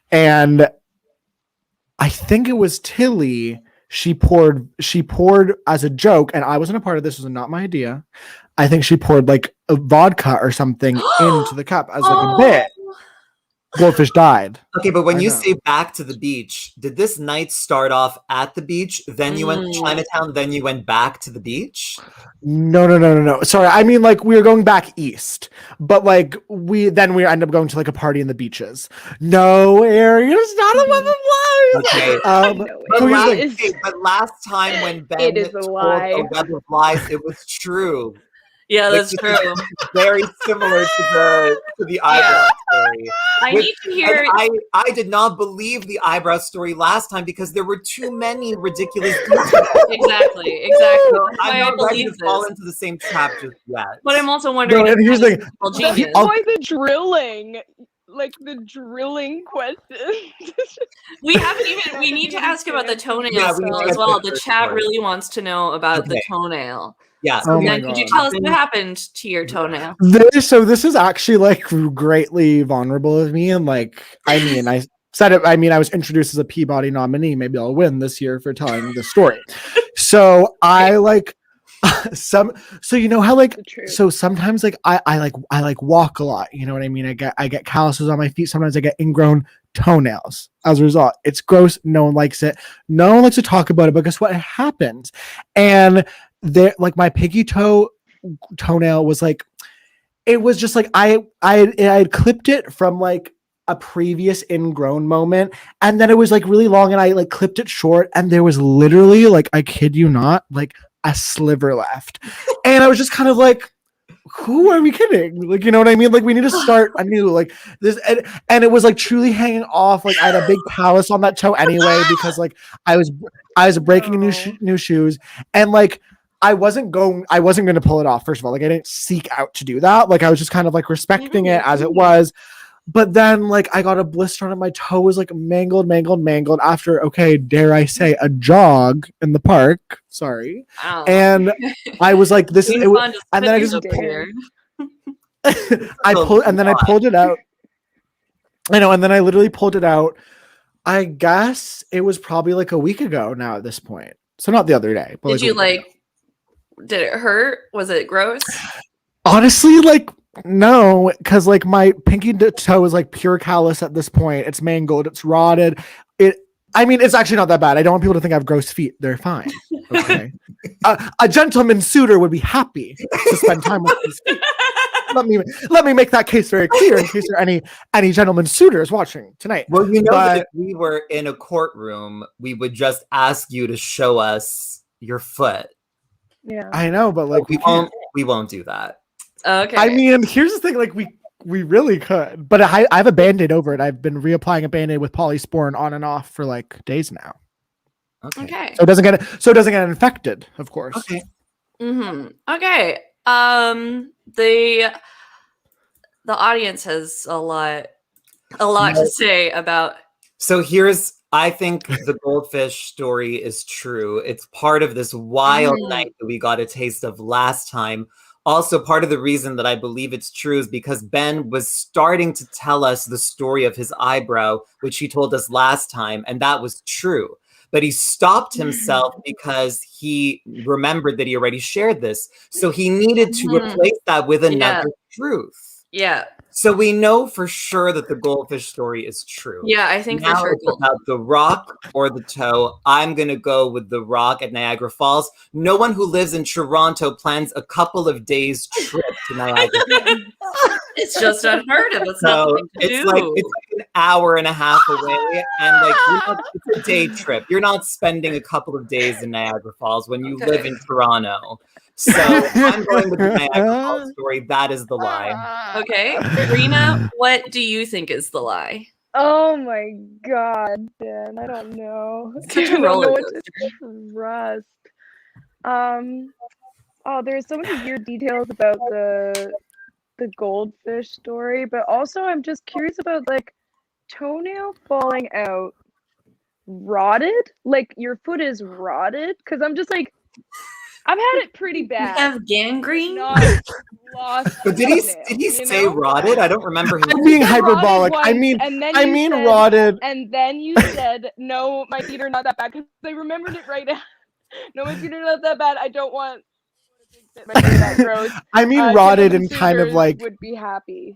and I think it was Tilly. She poured as a joke, and I wasn't a part of this. This was not my idea. I think she poured like a vodka or something into the cup as like a bit. Goldfish died. Okay, but when you say back to the beach, did this night start off at the beach, then you went to Chinatown, then you went back to the beach? No. Sorry, I mean like we were going back east, but like we end up going to like a party in the beaches. No, Aaron, it's not 11 lies. Okay. But last time when Ben told a web of lies, it was true. Yeah, that's true. Very similar to the eyebrow story. I need to hear. I did not believe the eyebrow story last time because there were too many ridiculous details. Exactly. I'm not ready to fall into the same trap just yet. But I'm also wondering. No, and here's the thing. Why the drilling? like the drilling question. We haven't even. We need to ask about the toenail Yeah, we need still to as get well. the The first chat one. really wants to know about the Okay. toenail. Yeah. Oh my Then could you God. tell us what happened to your toenail? This is actually like greatly vulnerable of me, and like I mean I said it. I mean I was introduced as a Peabody nominee. Maybe I'll win this year for telling the story. So I like so you know how like The truth. so sometimes like I like walk a lot. You know what I mean? I get calluses on my feet. Sometimes I get ingrown toenails as a result. It's gross. No one likes it. No one likes to talk about it, but guess what? It happens. And there like my toenail was like, it was just like I had clipped it from like a previous ingrown moment, and then it was like really long, and I like clipped it short, and there was literally like, I kid you not, like a sliver left, and I was just kind of like, who are we kidding? Like, you know what I mean? Like, we need to start anew. Like this, and it was like truly hanging off. Like I had a big callus on that toe anyway because like I was breaking new shoes, and like I wasn't going to pull it off. First of all, like I didn't seek out to do that. Like I was just kind of like respecting it as it was. But then like I got a blister on it. My toe was like mangled after, okay, dare I say, a jog in the park. Sorry. Wow. And I was like, this is, and then I just I pulled it out. I know, and then I literally pulled it out. I guess it was probably like a week ago now at this point. So not the other day. But Did you like? Did it hurt? Was it gross? Honestly, like no, because like my pinky toe is like pure callus at this point. It's mangled. It's rotted. I mean, it's actually not that bad. I don't want people to think I have gross feet. They're fine. Okay. A gentleman suitor would be happy to spend time with his feet. Let me make that case very clear in case there are any gentleman suitors watching tonight. Well, you know that if we were in a courtroom, we would just ask you to show us your foot. Yeah. I know, but like we won't do that. Okay. I mean, here's the thing, like we really could, but I have a Band-Aid over it. I've been reapplying a Band-Aid with polysporin on and off for like days now. Okay. So it doesn't get infected, of course. Okay. Mm-hmm. Okay. The audience has a lot to say about. So I think the goldfish story is true. It's part of this wild night that we got a taste of last time. Also, part of the reason that I believe it's true is because Ben was starting to tell us the story of his eyebrow, which he told us last time, and that was true. But he stopped himself because he remembered that he already shared this. So he needed to replace that with another truth. Yeah. So we know for sure that the goldfish story is true. Yeah, I think now for sure. It's about the rock or the toe. I'm going to go with the rock at Niagara Falls. No one who lives in Toronto plans a couple of days trip to Niagara Falls. It's just unheard of. It's nothing to do. Like an hour and a half away, and like it's a day trip. You're not spending a couple of days in Niagara Falls when you live in Toronto. So I'm going with the Niagara Falls story. That is the lie. Okay, Rena, what do you think is the lie? Oh my God, Dan, I don't know. Such a I don't roller know what to trust. Oh, there's so many weird details about the goldfish story, but also I'm just curious about like toenail falling out rotted. Like your foot is rotted, because I'm just like, I've had it pretty bad. You have gangrene? Not lost. But did he say rotted? I don't remember him. I'm being hyperbolic. Once, I mean said, rotted. And then you said, no, my feet are not that bad, because I remembered it right now. No, my feet are not that bad. I don't want my feet that gross. I mean rotted and kind of like would be happy,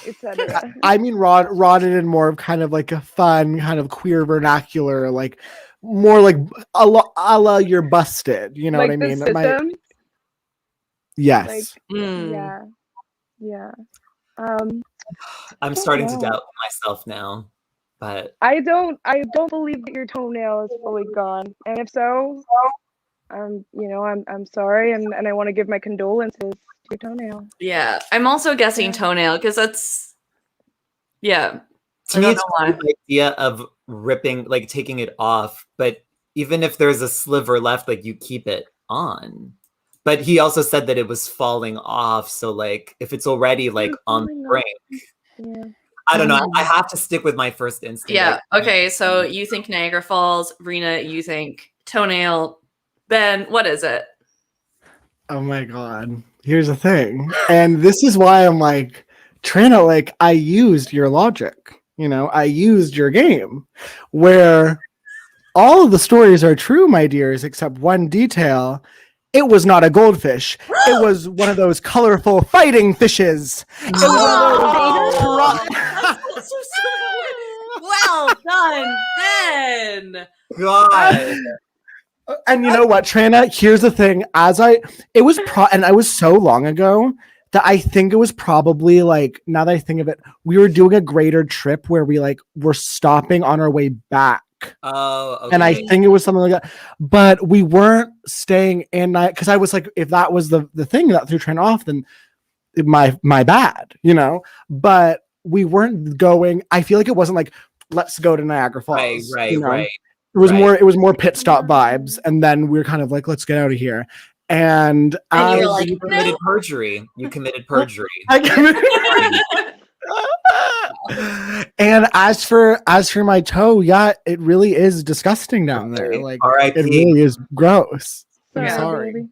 etc. I mean rotted in more of kind of like a fun kind of queer vernacular, like more like a la you're busted, you know like what I mean? System? Yes. Like, yeah. I'm starting to doubt myself now, but I don't believe that your toenail is fully gone, and if so, I'm sorry, and I want to give my condolences to your toenail. Yeah, I'm also guessing toenail because that's to me it's the idea of ripping, like taking it off, but even if there's a sliver left, like you keep it on. But he also said that it was falling off, so like if it's already like on the brink, I don't know. I have to stick with my first instinct. Yeah. Okay. So you think Niagara Falls, Rena, you think toenail. Ben, what is it? Oh my god. Here's the thing. And this is why I'm like, Tranna, like, I used your logic. You know, I used your game where all of the stories are true, my dears, except one detail. It was not a goldfish. It was one of those colorful fighting fishes. Well done, Ben. God. And you know what, Tranna? Here's the thing. And I was so long ago that I think it was probably like, now that I think of it, we were doing a greater trip where we like were stopping on our way back. Oh, okay. And I think it was something like that. But we weren't staying in night because I was like, if that was the thing that threw Tranna off, then my bad, you know. But we weren't going. I feel like it wasn't like, let's go to Niagara Falls. Right. You know? It was more pit stop vibes, and then we were kind of like, let's get out of here. And you were as like, You committed perjury. You committed perjury. and as for my toe, yeah, it really is disgusting down there. Okay. Like, R.I.P. it really is gross. I'm Yeah. sorry. Baby.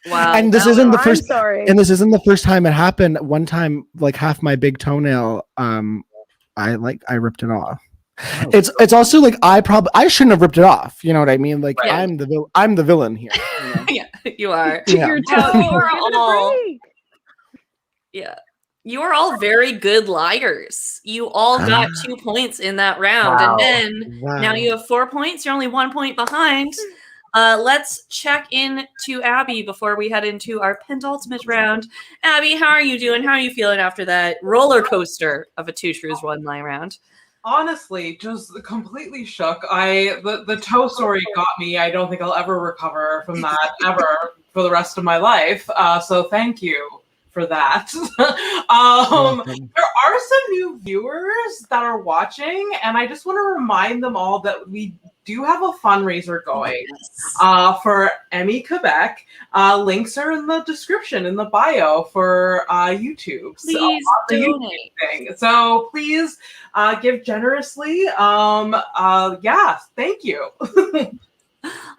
Wow. And this well, isn't the I'm first. sorry. And this isn't the first time it happened. One time, like half my big toenail, I ripped it off. Oh. It's also like I shouldn't have ripped it off. You know what I mean? Like Right. I'm the villain here. You know? yeah, you are. Yeah. Your Well, toe. you are Give it a all- break. Yeah. You are all very good liars. You all got 2 points in that round. Wow. And then Wow. now you have 4 points. You're only 1 point behind. Let's check in to Abby before we head into our penultimate round. Abby, how are you doing? How are you feeling after that roller coaster of a 2 truths, 1 lie round? Honestly, just completely shook. The toe story got me. I don't think I'll ever recover from that ever for the rest of my life. So thank you for that. There are some new viewers that are watching, and I just want to remind them all that we do have a fundraiser going for AMI Quebec. Links are in the description, in the bio for YouTube. Please donate. So please give generously. Yeah, thank you.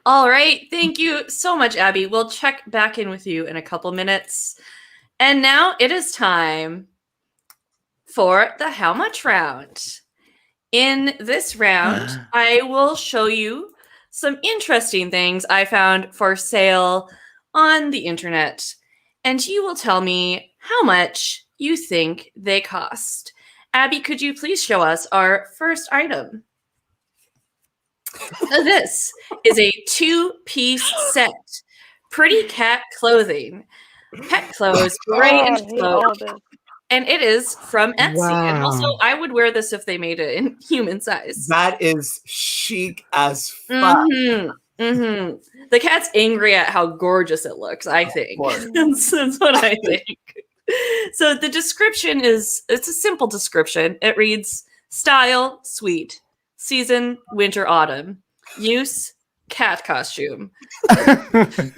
All right. Thank you so much, Abby. We'll check back in with you in a couple minutes. And now it is time for the how much round. In this round, I will show you some interesting things I found for sale on the internet, and you will tell me how much you think they cost. Abby, could you please show us our first item? So this is a 2-piece set. Pretty cat clothing. Pet clothes, gray Oh, I and hate flow. all this. And it is from Etsy. And also, Wow. I would wear this if they made it in human size. That is chic as fuck. The cat's angry at how gorgeous it looks, I think. That's what I think. So the description it's a simple description. It reads, style, sweet. Season, winter, autumn. Use, cat costume. Sizes,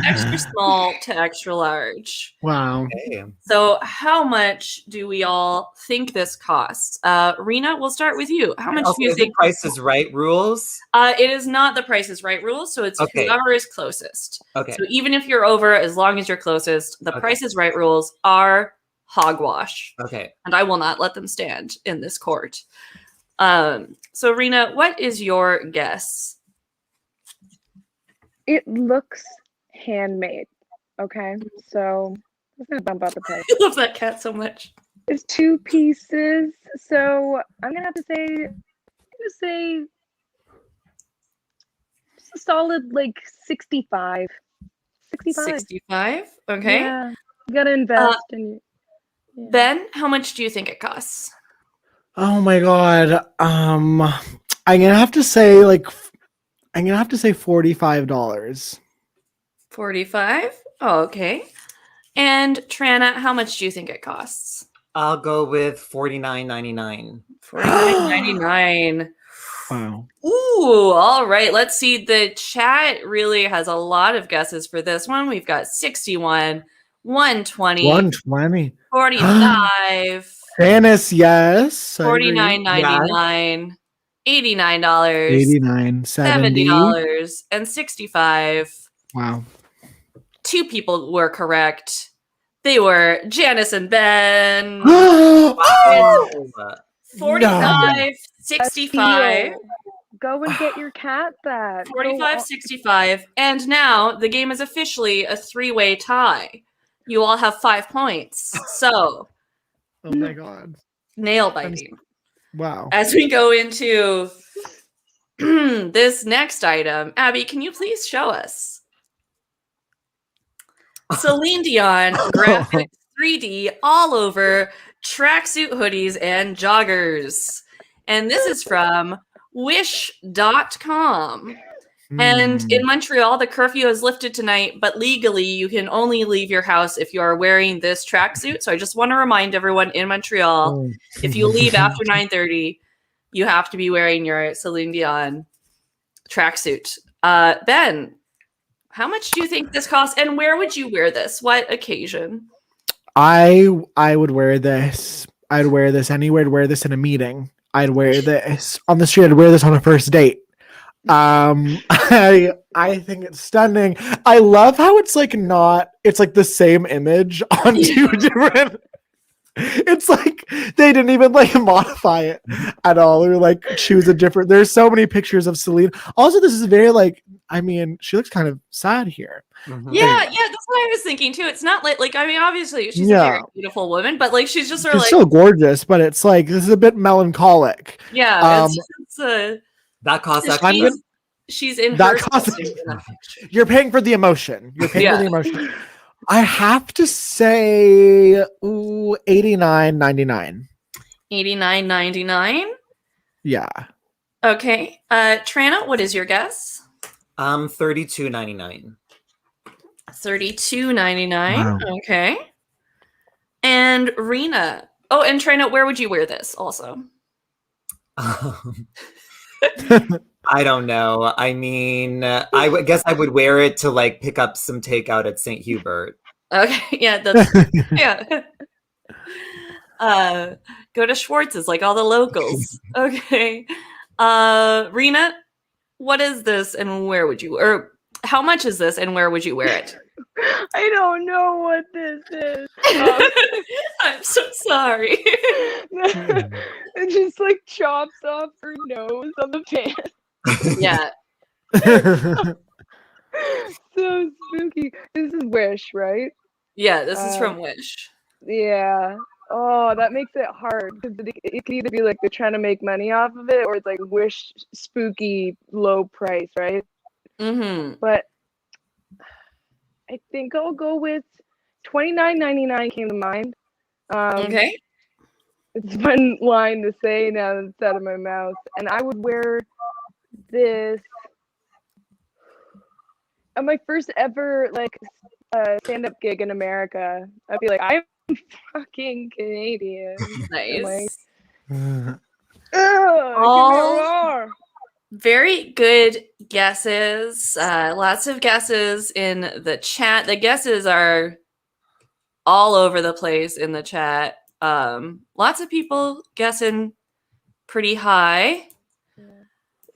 extra small to extra large. Wow. Okay. So how much do we all think this costs? Rena, we'll start with you. How much do you Is it think? Price is Right rules? It is not the Price is Right rule, so it's Okay. whoever is closest. Okay. So even if you're over, as long as you're closest, the Okay. Price is Right rules are hogwash, Okay. and I will not let them stand in this court. So Rena, what is your guess? It looks handmade. Okay, so I'm gonna bump up the price. I love that cat so much. It's 2 pieces, so I'm gonna have to say, just a solid like 65. 65. 65. Okay. Yeah, you gotta invest in. Yeah. Ben, how much do you think it costs? Oh my god. I'm gonna have to say $45. 45. Oh, okay. And Tranna, how much do you think it costs? I'll go with $49.99. $49.99. Wow. Ooh, all right. Let's see. The chat really has a lot of guesses for this one. We've got 61, 120, 120. 45. Janice, yes. I agree. $49.99, $89, $89, $70. $70, and $65. Wow. Two people were correct. They were Janice and Ben. Oh, 45, 65. Steal. Go and get your cat back. 45, 65. And now the game is officially a 3-way tie. You all have 5 points. So, oh my God. nail biting. Wow. As we go into this next item, Abby, can you please show us? Celine Dion graphic 3D all over tracksuit hoodies and joggers. And this is from wish.com. And in Montreal, the curfew is lifted tonight, but legally you can only leave your house if you are wearing this tracksuit. So I just want to remind everyone in Montreal, if you leave after 9:30, you have to be wearing your Celine Dion tracksuit. Ben, how much do you think this costs, and where would you wear this? What occasion? I would wear this. I'd wear this anywhere. I'd wear this in a meeting. I'd wear this on the street. I'd wear this on a first date. I think it's stunning. I love how it's like the same image on two different. It's like they didn't even like modify it at all or like choose a different. There's so many pictures of Celine. Also, this is very like, I mean, she looks kind of sad here. Mhm. Yeah, that's what I was thinking too. It's not like I mean, obviously she's a very beautiful woman, but like she's just sort of She's like still gorgeous, but it's like this is a bit melancholic. yeah. That costs She's- actually. She's in That her costs- in that picture. You're paying for the emotion. Yeah. I have to say, $89.99. $89.99. Yeah. Okay. Tranna, what is your guess? $32.99. $32.99. Wow. Okay. And Rena. Oh, and Tranna, where would you wear this also? I don't know. I mean, I guess I would wear it to like pick up some takeout at St. Hubert. Okay. Yeah, that's yeah. Go to Schwartz's like all the locals. Okay. Rena, what is this and where would you or how much is this and where would you wear it? I don't know what this is. I'm so sorry. It just like chops off her nose on the pants. Yeah. So spooky. This is Wish, right? Yeah, this is from Wish. Yeah. Oh, that makes it hard because it could either be like they're trying to make money off of it, or it's like Wish spooky low price, right? Mm-hmm. But I think I'll go with $29.99 came to mind. Okay. It's a fun line to say now that it's out of my mouth, and I would wear this at my first ever like stand-up gig in America. I'd be like, I'm fucking Canadian. Nice. Give me All- a roar. Very good guesses. Lots of guesses in the chat. The guesses are all over the place in the chat. Lots of people guessing pretty high.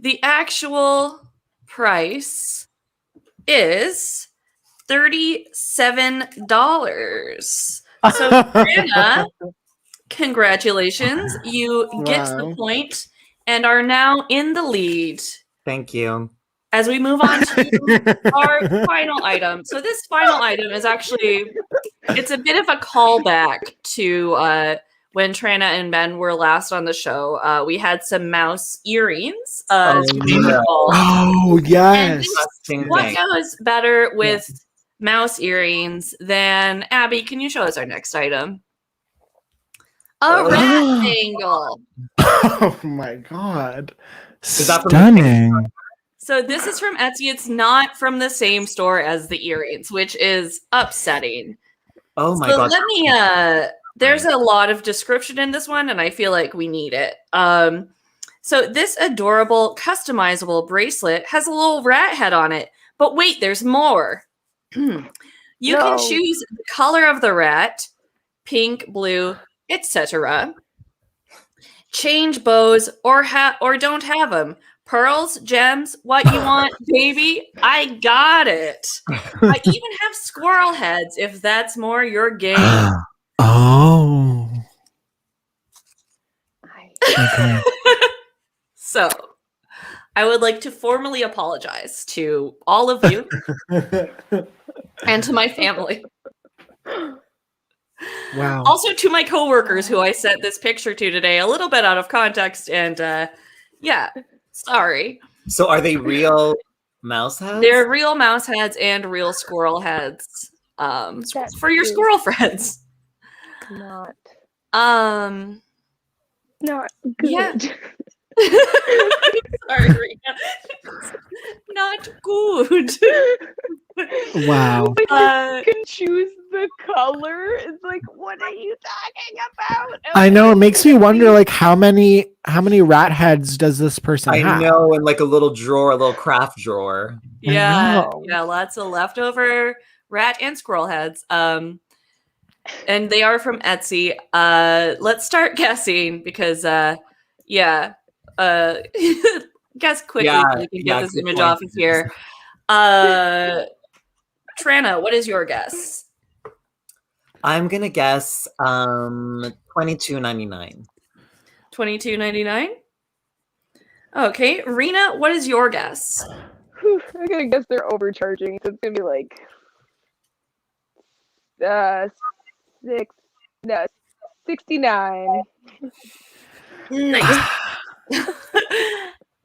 The actual price is $37. So, Anna, congratulations. You get the Wow. point and are now in the lead Thank you. as we move on to our final item. So this final item is actually, it's a bit of a callback to when Tranna and Ben were last on the show. We had some mouse earrings, as you may recall. Oh, And yes. this- Disgusting what thing. goes better with mouse earrings than, Abby, can you show us our next item? A rat bangle. Oh, my God. Is that from Stunning. So this is from Etsy. It's not from the same store as the earrings, which is upsetting. Oh my So god. let me there's a lot of description in this one and I feel like we need it. So this adorable customizable bracelet has a little rat head on it. But wait, there's more. You can No. choose the color of the rat, pink, blue, etc. Change bows or don't have them. Pearls, gems, what you want, baby? I got it. I even have squirrel heads if that's more your game. Oh. Okay. So, I would like to formally apologize to all of you and to my family. Wow. Also to my coworkers who I sent this picture to today, a little bit out of context, and yeah, sorry. So are they real mouse heads? They're real mouse heads and real squirrel heads. That For your is squirrel friends. Not Yeah. good. Sorry, Rena. Not good. Wow. Like, you can choose the color. It's like, what are you talking about? I know, it makes me wonder, like, how many rat heads does this person I have? know, in like a little drawer, a little craft drawer. Yeah, know. yeah, lots of leftover rat and squirrel heads. And they are from Etsy. Let's start guessing because yeah. Guess quickly Yeah, so we can yeah, get this good image point. off of here. Tranna, what is your guess? I'm gonna guess $22.99. $22.99? Okay, Rena, what is your guess? Whew, I'm gonna guess they're overcharging, so it's gonna be like 69. Nice.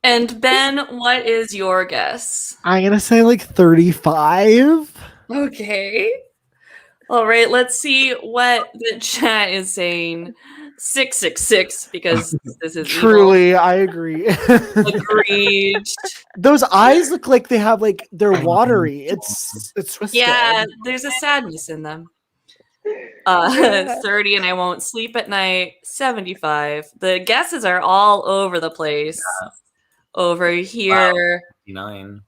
And Ben, what is your guess? I'm gonna say like 35. Okay. All right, let's see what the chat is saying. 666 because this is Truly, I agree. evil. Agreed. Those eyes look like they have like they're watery. It's twisted. Yeah, there's a sadness in them. Yeah. 30 and I won't sleep at night. 75. The guesses are all over the place. Over here. 59.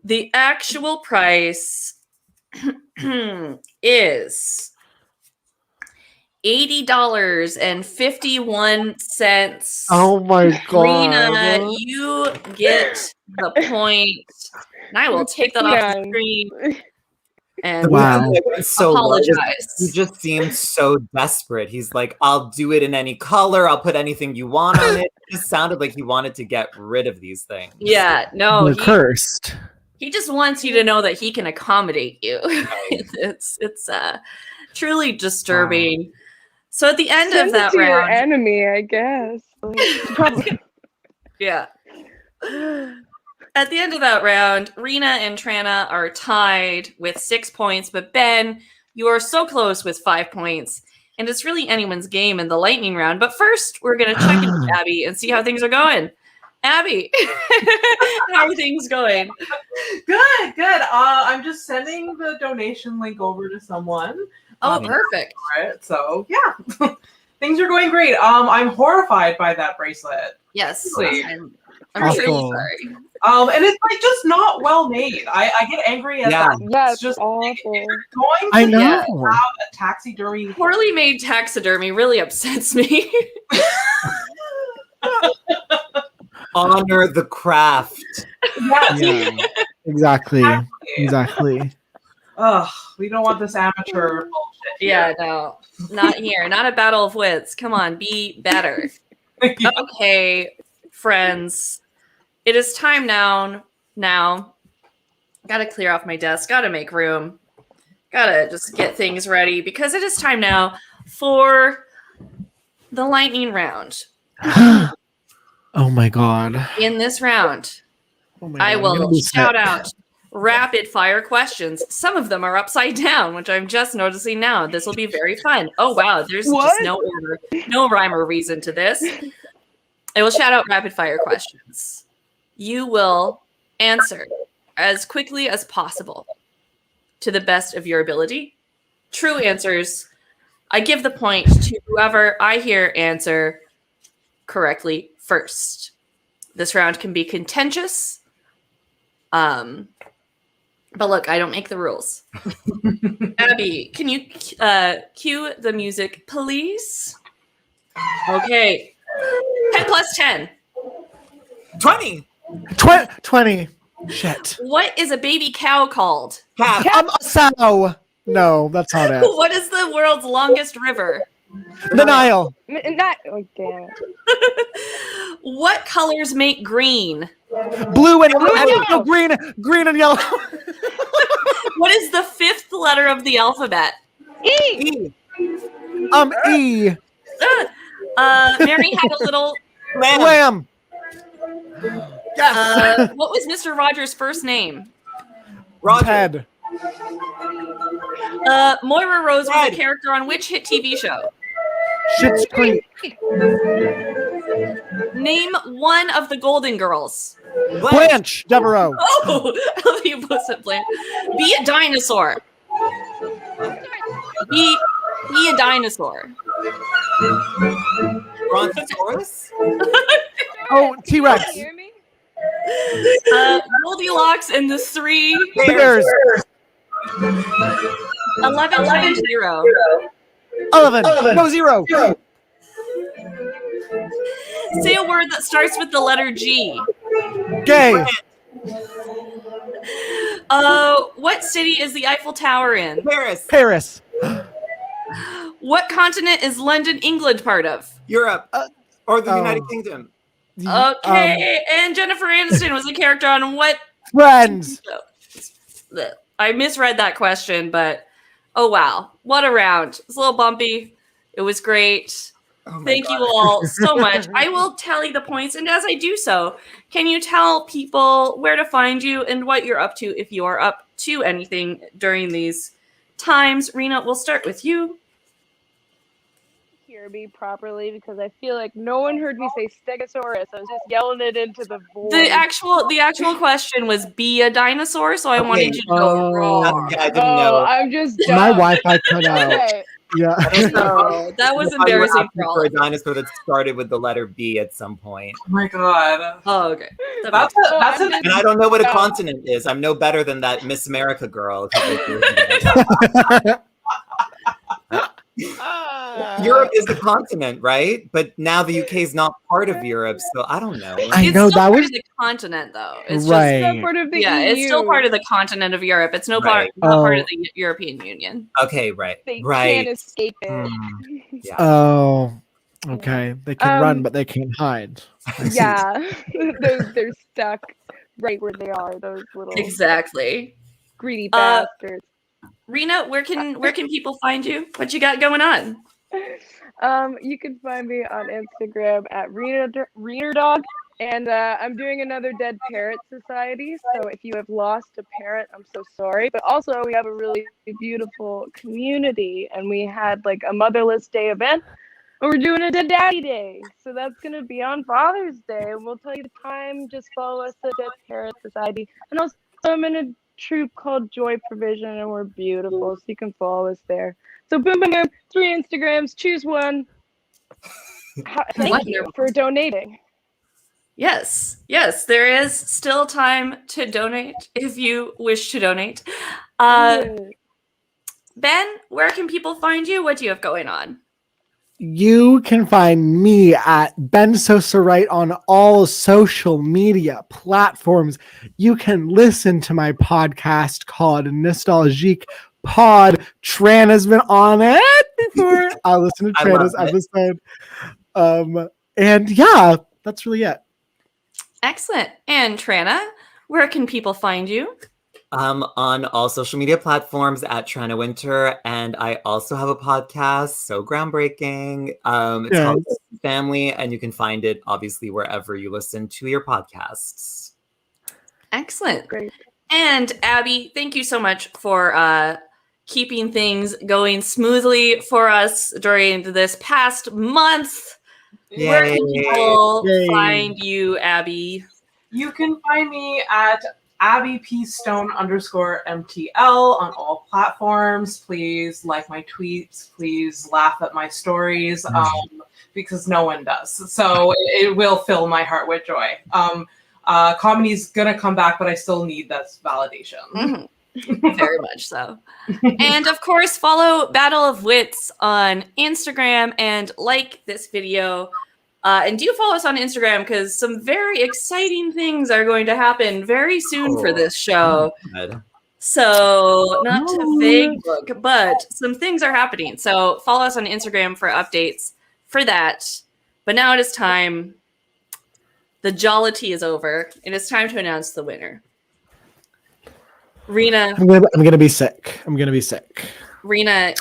The actual price is $80.51. Oh my god. Rena, you get the point. And I will take that off the 69. screen and Wow. So apologize. he just seemed so desperate. He's like, I'll do it in any color. I'll put anything you want on it. It just sounded like he wanted to get rid of these things. Yeah, no, They're cursed. he just wants you to know that he can accommodate you. it's truly disturbing. So at the end Send of that it to your round, enemy, I guess. Like, probably. yeah. At the end of that round, Rena and Tranna are tied with 6 points, but Ben, you are so close with 5 points, and it's really anyone's game in the lightning round. But first, we're going to check in with Abby and see how things are going. Abby, how are things going? Good, good. I'm just sending the donation link over to someone. Oh, perfect. For it. So yeah, things are going great. I'm horrified by that bracelet. Yes, Really? I'm Awful. really sorry. And it's like just not well made. I get angry at that. Yeah, It's just awful. like, if you're going I to know. have a taxidermy. Poorly made taxidermy really upsets me. Honor the craft. Yeah. Exactly. Ugh, we don't want this amateur bullshit. Yeah, no, not here. Not a battle of wits. Come on, be better. Yeah. Okay, friends. It is time now. Gotta clear off my desk. Gotta make room. Gotta just get things ready because it is time now for the lightning round. Oh my god. In this round, Oh my I God, I'm gonna will be shout sick. out rapid fire questions. Some of them are upside down, which I'm just noticing now. This will be very fun. Oh wow, there's just What? no order, no rhyme or reason to this. I will shout out rapid fire questions. You will answer as quickly as possible to the best of your ability. True answers, I give the point to whoever I hear answer correctly first. This round can be contentious. But look, I don't make the rules. Abby, can you cue the music, please? Okay. 10 plus 10. 20. 20. Shit. What is a baby cow called? Calf. A sow. No, that's not it. What is the world's longest river? The Nile. Not. Oh damn it. What colors make green? Blue and yellow. green and yellow. What is the fifth letter of the alphabet? E. E. Mary had a little. Lamb. Yes. What was Mr. Rogers' first name? Roger. Ted. Moira Rose was a Ted. character on which hit TV show? Schitt's Creek. Name one of the Golden Girls. Blanche. Devereaux. Oh, you both said Blanche. Be a dinosaur. Be a dinosaur. Brontosaurus. Oh, T-Rex. Can you hear me? Goldilocks and the three. Bears. 11 times 0. 11. No, 0. Say a word that starts with the letter G. Gay. What city is the Eiffel Tower in? Paris. Paris. What continent is London, England part of? Europe. Or the Oh. United Kingdom. Okay, and Jennifer Aniston was a character on what? Friends. I misread that question, but oh wow, what a round! It's a little bumpy. It was great. Oh my Thank God. you all so much. I will tally the points, and as I do so, can you tell people where to find you and what you're up to if you are up to anything during these times? Rena, we'll start with you. Hear me properly because I feel like no one heard me say Stegosaurus. I was just yelling it into the void. The actual question was be a dinosaur, so I wanted you to go wrong. Yeah, I didn't know. I'm just My dumb. Wi-Fi cut out. Okay. Yeah. No, that was I thought you were embarrassing asking for all for a of us. dinosaur that started with the letter B at some point. Oh my god. Oh, okay. That's I'm an just- And I don't know what a No. continent is. I'm no better than that Miss America girl. A couple of years ago. Europe is the continent, right? But now the UK is not part of Europe, so I don't know. I It's know still that part was of the continent, though. It's right. It's not part of the just EU. it's still part of the continent of Europe. It's not Right. part Oh. of the European Union. Okay, right. They Right. can't escape it. Hmm. Yeah. Oh, okay. They can run, Um, but they can't hide. I see. Yeah, they're stuck right where they are. Those little Exactly. greedy Uh, bastards. Rena, where can people find you? What you got going on? You can find me on Instagram at ReaderDog, and I'm doing another Dead Parrot Society. So if you have lost a parrot, I'm so sorry. But also, we have a really beautiful community, and we had like a Motherless Day event, and we're doing a Dead Daddy Day. So that's gonna be on Father's Day, and we'll tell you the time. Just follow us at Dead Parrot Society, and also I'm in a troop called Joy Provision, and we're beautiful, so you can follow us there. So boom, boom, boom, 3 Instagrams, choose one. Thank you for donating. Yes, there is still time to donate if you wish to donate. Ben, where can people find you? What do you have going on? You can find me at Ben Sosa Wright on all social media platforms. You can listen to my podcast called Nostalgique Pod. Tran has been on it before. I'll listen to I Tranna's love it. episode. And yeah, that's really it. Excellent. And Tranna, where can people find you? On all social media platforms at Tranna Wintour, and I also have a podcast, so groundbreaking. It's called Family, and you can find it obviously wherever you listen to your podcasts. Excellent. Great. And Abby, thank you so much for keeping things going smoothly for us during this past month. Where can people Yay. find you, Abby? You can find me at AbbyPStone_MTL on all platforms. Please like my tweets. Please laugh at my stories because no one does. So it will fill my heart with joy. Comedy's gonna come back, but I still need that validation. Mhm. Very much so. And of course, follow Battle of Wits on Instagram and like this video. And do follow us on Instagram because some very exciting things are going to happen very soon for this show. Good. So, not to vague look, but some things are happening. So, follow us on Instagram for updates for that. But now it is time. The jollity is over. It is time to announce the winner. Rena. I'm gonna be sick. I'm gonna be sick. Rena,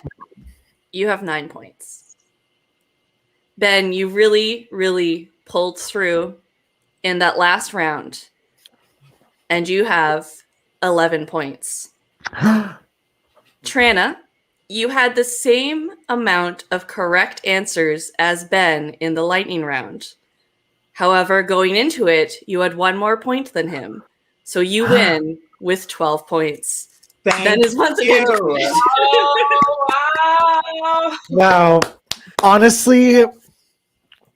you have 9 points. Ben, you really, really pulled through in that last round. And you have 11 points. Tranna, you had the same amount of correct answers as Ben in the lightning round. However, going into it, you had 1 more point than him. So you win with 12 points. Ben is once again. Oh, wow. Wow. Honestly,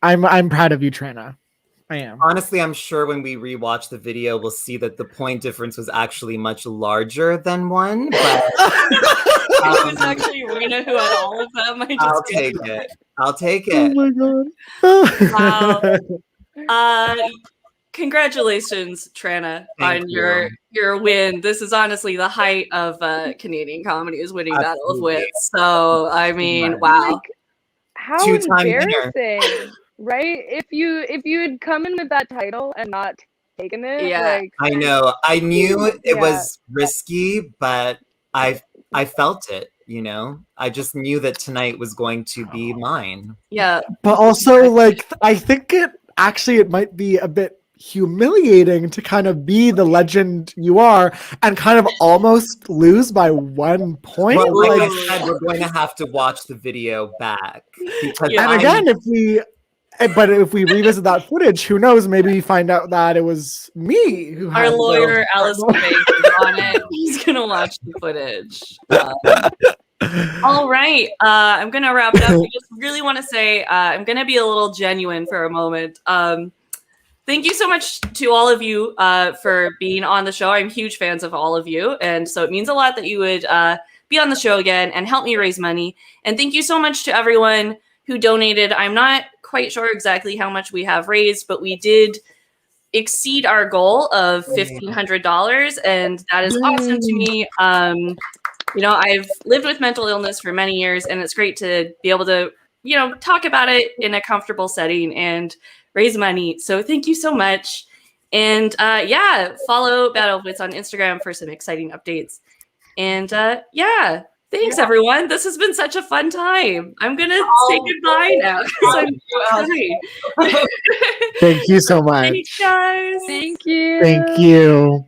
I'm proud of you, Tranna. I am. Honestly, I'm sure when we rewatch the video, we'll see that the point difference was actually much larger than 1. But It was actually Rena who had all of them. I'll take it. I'll take Oh it. my god. Wow. Congratulations, Tranna, Thank on you. your win. This is honestly the height of Canadian comedy is winning Battle of Absolutely. Wits. So I mean, Right. wow. Like, how 2-time winner. embarrassing, right? If you had come in with that title and not taken it, Yeah. like, I know. I knew it Yeah. was risky, but I felt it, you know? I just knew that tonight was going to be mine. Yeah. But also, like, I think it might be a bit humiliating to kind of be the legend you are and kind of almost lose by 1 point. Well, like Like, I said, we're going to have to watch the video back. Because Yeah. and again, if we revisit that footage, who knows? Maybe we find out that it was me who Our had lawyer, the- Alice Quebec, is on it. He's going to watch the footage. All right. I'm going to wrap it up. I just really want to say I'm going to be a little genuine for a moment. Thank you so much to all of you for being on the show. I'm huge fans of all of you. And so it means a lot that you would be on the show again and help me raise money. And thank you so much to everyone who donated. I'm not quite sure exactly how much we have raised, but we did exceed our goal of $1,500. And that is awesome to me. You know, I've lived with mental illness for many years, and it's great to be able to, you know, talk about it in a comfortable setting and raise money. So thank you so much. And yeah, follow Battle of Wits on Instagram for some exciting updates. And yeah, thanks everyone. This has been such a fun time. I'm going to say goodbye now because I'm crying. Thank you so much. Thanks, guys. thank you. Thank you.